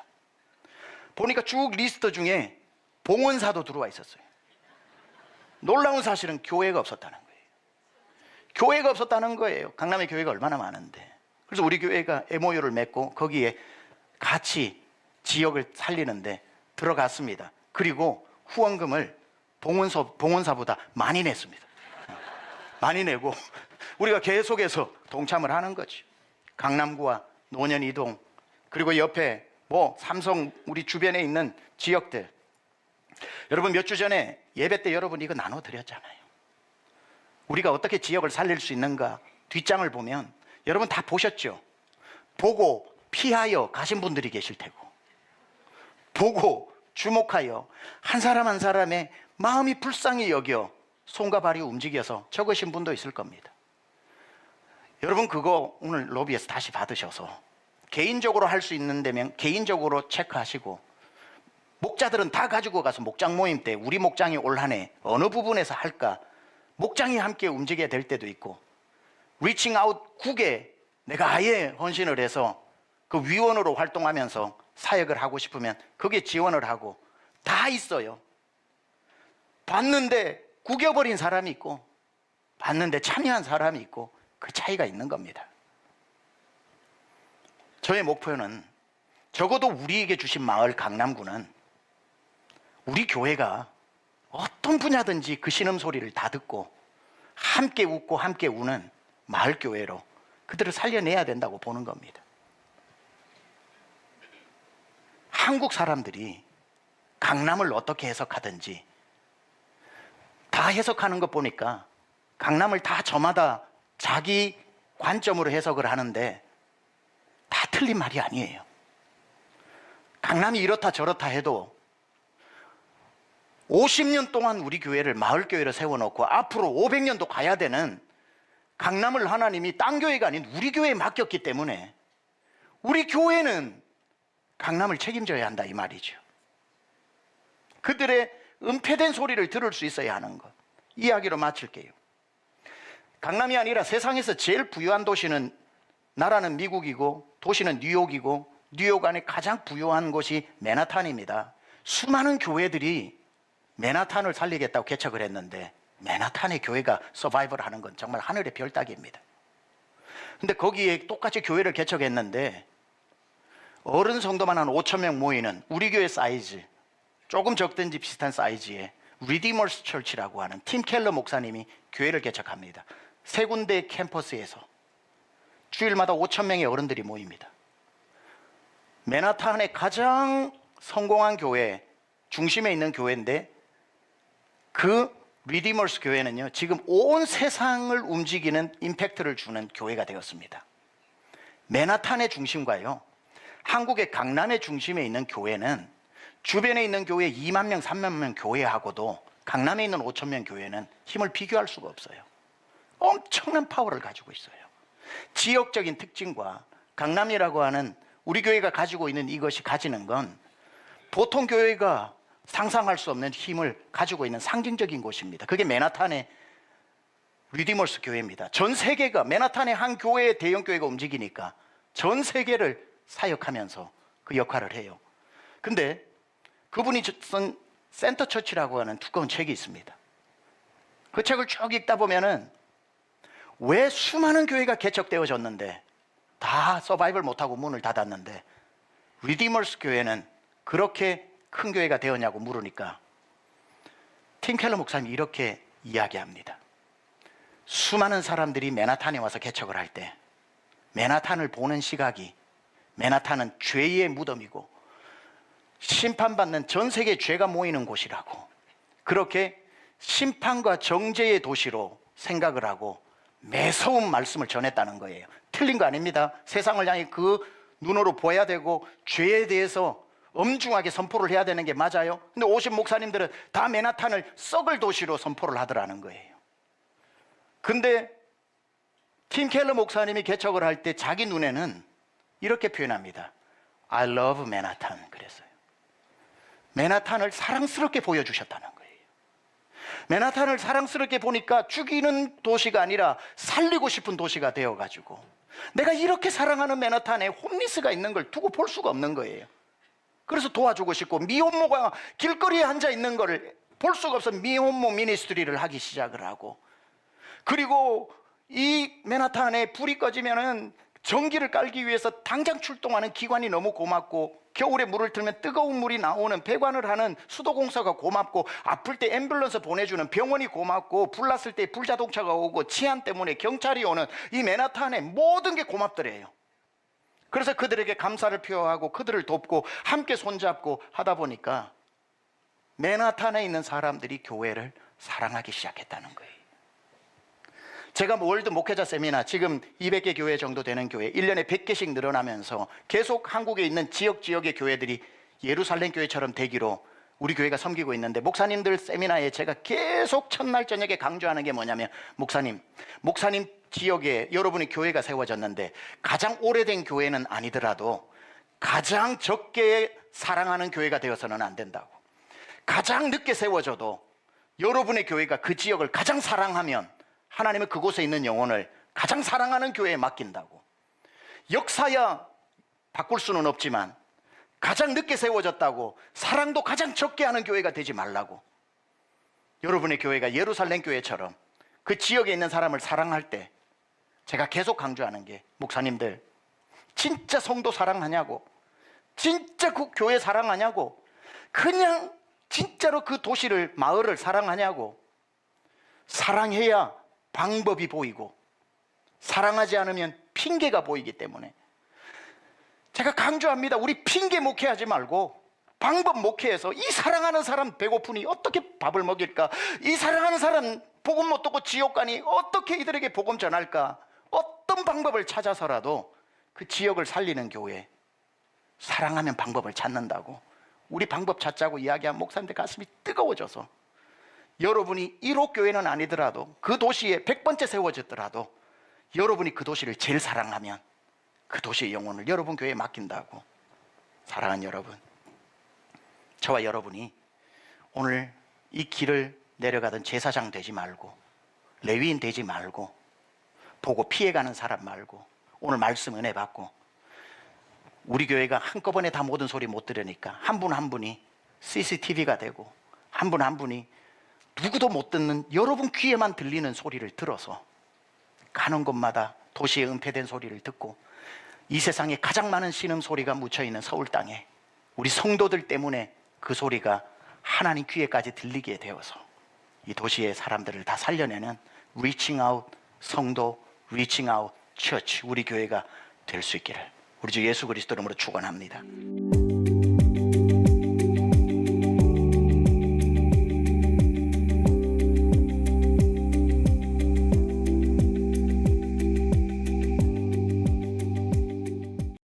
보니까 쭉 리스트 중에 봉헌사도 들어와 있었어요. 놀라운 사실은 교회가 없었다는 거예요. 교회가 없었다는 거예요. 강남에 교회가 얼마나 많은데. 그래서 우리 교회가 MOU를 맺고 거기에 같이 지역을 살리는데 들어갔습니다. 그리고 후원금을 봉헌사보다 많이 냈습니다. 많이 내고 우리가 계속해서 동참을 하는 거죠. 강남구와 노년 이동 그리고 옆에 삼성 우리 주변에 있는 지역들. 여러분 몇 주 전에 예배 때 여러분 이거 나눠드렸잖아요. 우리가 어떻게 지역을 살릴 수 있는가 뒷장을 보면 여러분 다 보셨죠? 보고 피하여 가신 분들이 계실 테고 보고 주목하여 한 사람 한 사람의 마음이 불쌍히 여겨 손과 발이 움직여서 적으신 분도 있을 겁니다. 여러분 그거 오늘 로비에서 다시 받으셔서 개인적으로 할 수 있는 데면 개인적으로 체크하시고 목자들은 다 가지고 가서 목장 모임 때 우리 목장이 올 한 해 어느 부분에서 할까 목장이 함께 움직여야 될 때도 있고 리칭 아웃 국에 내가 아예 헌신을 해서 그 위원으로 활동하면서 사역을 하고 싶으면 거기에 지원을 하고 다 있어요. 봤는데 구겨버린 사람이 있고 봤는데 참여한 사람이 있고 그 차이가 있는 겁니다. 저의 목표는 적어도 우리에게 주신 마을 강남구는 우리 교회가 어떤 분야든지 그 신음소리를 다 듣고 함께 웃고 함께 우는 마을교회로 그들을 살려내야 된다고 보는 겁니다. 한국 사람들이 강남을 어떻게 해석하든지 다 해석하는 것 보니까 강남을 다 저마다 자기 관점으로 해석을 하는데 다 틀린 말이 아니에요. 강남이 이렇다 저렇다 해도 50년 동안 우리 교회를 마을교회로 세워놓고 앞으로 500년도 가야 되는 강남을 하나님이 딴 교회가 아닌 우리 교회에 맡겼기 때문에 우리 교회는 강남을 책임져야 한다 이 말이죠. 그들의 은폐된 소리를 들을 수 있어야 하는 것. 이야기로 마칠게요. 강남이 아니라 세상에서 제일 부유한 도시는, 나라는 미국이고 도시는 뉴욕이고 뉴욕 안에 가장 부유한 곳이 맨하탄입니다. 수많은 교회들이 맨하탄을 살리겠다고 개척을 했는데 맨하탄의 교회가 서바이벌 하는 건 정말 하늘의 별 따기입니다. 근데 거기에 똑같이 교회를 개척했는데 어른 성도만 한 5천 명 모이는 우리 교회 사이즈, 조금 적든지 비슷한 사이즈의 리디머스 철치라고 하는 팀 켈러 목사님이 교회를 개척합니다. 세 군데 캠퍼스에서 주일마다 5천 명의 어른들이 모입니다. 맨하탄의 가장 성공한 교회, 중심에 있는 교회인데 그 리디머스 교회는요, 지금 온 세상을 움직이는 임팩트를 주는 교회가 되었습니다. 맨하탄의 중심과요, 한국의 강남의 중심에 있는 교회는 주변에 있는 교회 2만 명, 3만 명 교회하고도 강남에 있는 5천 명 교회는 힘을 비교할 수가 없어요. 엄청난 파워를 가지고 있어요. 지역적인 특징과 강남이라고 하는 우리 교회가 가지고 있는 이것이 가지는 건 보통 교회가 상상할 수 없는 힘을 가지고 있는 상징적인 곳입니다. 그게 맨하탄의 리디머스 교회입니다. 전 세계가 맨하탄의 한 교회의 대형 교회가 움직이니까 전 세계를 사역하면서 그 역할을 해요. 근데 그분이 쓴 센터 처치라고 하는 두꺼운 책이 있습니다. 그 책을 쭉 읽다 보면은 왜 수많은 교회가 개척되어졌는데 다 서바이벌 못하고 문을 닫았는데 리디머스 교회는 그렇게 큰 교회가 되었냐고 물으니까 팀 켈러 목사님이 이렇게 이야기합니다. 수많은 사람들이 맨하탄에 와서 개척을 할 때 맨하탄을 보는 시각이, 맨하탄은 죄의 무덤이고 심판받는 전 세계 죄가 모이는 곳이라고, 그렇게 심판과 정죄의 도시로 생각을 하고 매서운 말씀을 전했다는 거예요. 틀린 거 아닙니다. 세상을 향해 그 눈으로 보아야 되고 죄에 대해서 엄중하게 선포를 해야 되는 게 맞아요. 근데 오신 목사님들은 다 맨하탄을 썩을 도시로 선포를 하더라는 거예요. 근데 팀 켈러 목사님이 개척을 할 때 자기 눈에는 이렇게 표현합니다. I love 맨하탄 그랬어요. 맨하탄을 사랑스럽게 보여주셨다는 거예요. 맨하탄을 사랑스럽게 보니까 죽이는 도시가 아니라 살리고 싶은 도시가 되어가지고 내가 이렇게 사랑하는 맨하탄에 홈리스가 있는 걸 두고 볼 수가 없는 거예요. 그래서 도와주고 싶고 미혼모가 길거리에 앉아 있는 거를 볼 수가 없어 미혼모 미니스트리를 하기 시작을 하고, 그리고 이 맨하탄에 불이 꺼지면은 전기를 깔기 위해서 당장 출동하는 기관이 너무 고맙고, 겨울에 물을 틀면 뜨거운 물이 나오는 배관을 하는 수도공사가 고맙고, 아플 때 앰뷸런스 보내주는 병원이 고맙고, 불 났을 때 불자동차가 오고 치안 때문에 경찰이 오는 이 맨하탄의 모든 게 고맙더래요. 그래서 그들에게 감사를 표하고 그들을 돕고 함께 손잡고 하다 보니까 맨하탄에 있는 사람들이 교회를 사랑하기 시작했다는 거예요. 제가 월드 목회자 세미나, 지금 200개 교회 정도 되는 교회 1년에 100개씩 늘어나면서 계속 한국에 있는 지역의 교회들이 예루살렘 교회처럼 되기로 우리 교회가 섬기고 있는데, 목사님들 세미나에 제가 계속 첫날 저녁에 강조하는 게 뭐냐면, 목사님 지역에 여러분의 교회가 세워졌는데 가장 오래된 교회는 아니더라도 가장 적게 사랑하는 교회가 되어서는 안 된다고. 가장 늦게 세워져도 여러분의 교회가 그 지역을 가장 사랑하면 하나님은 그곳에 있는 영혼을 가장 사랑하는 교회에 맡긴다고. 역사야 바꿀 수는 없지만 가장 늦게 세워졌다고 사랑도 가장 적게 하는 교회가 되지 말라고. 여러분의 교회가 예루살렘 교회처럼 그 지역에 있는 사람을 사랑할 때 제가 계속 강조하는 게, 목사님들 진짜 성도 사랑하냐고, 진짜 그 교회 사랑하냐고, 그냥 진짜로 그 도시를, 마을을 사랑하냐고. 사랑해야 방법이 보이고 사랑하지 않으면 핑계가 보이기 때문에 제가 강조합니다. 우리 핑계 목회하지 말고 방법 목회해서 이 사랑하는 사람 배고프니 어떻게 밥을 먹일까, 이 사랑하는 사람 복음 못 듣고 지옥 가니 어떻게 이들에게 복음 전할까, 어떤 방법을 찾아서라도 그 지역을 살리는 교회, 사랑하면 방법을 찾는다고. 우리 방법 찾자고 이야기한 목사님들 가슴이 뜨거워져서, 여러분이 1호 교회는 아니더라도 그 도시에 100번째 세워졌더라도 여러분이 그 도시를 제일 사랑하면 그 도시의 영혼을 여러분 교회에 맡긴다고. 사랑하는 여러분, 저와 여러분이 오늘 이 길을 내려가던 제사장 되지 말고, 레위인 되지 말고, 보고 피해가는 사람 말고, 오늘 말씀 은혜 받고, 우리 교회가 한꺼번에 다 모든 소리 못 들으니까 한 분 한 분이 CCTV가 되고, 한 분 한 분이 누구도 못 듣는 여러분 귀에만 들리는 소리를 들어서 가는 곳마다 도시의 은폐된 소리를 듣고, 이 세상에 가장 많은 신음소리가 묻혀있는 서울 땅에 우리 성도들 때문에 그 소리가 하나님 귀에까지 들리게 되어서 이 도시의 사람들을 다 살려내는 Reaching Out 성도, Reaching Out Church, 우리 교회가 될 수 있기를 우리 주 예수 그리스도 이름으로 축원합니다.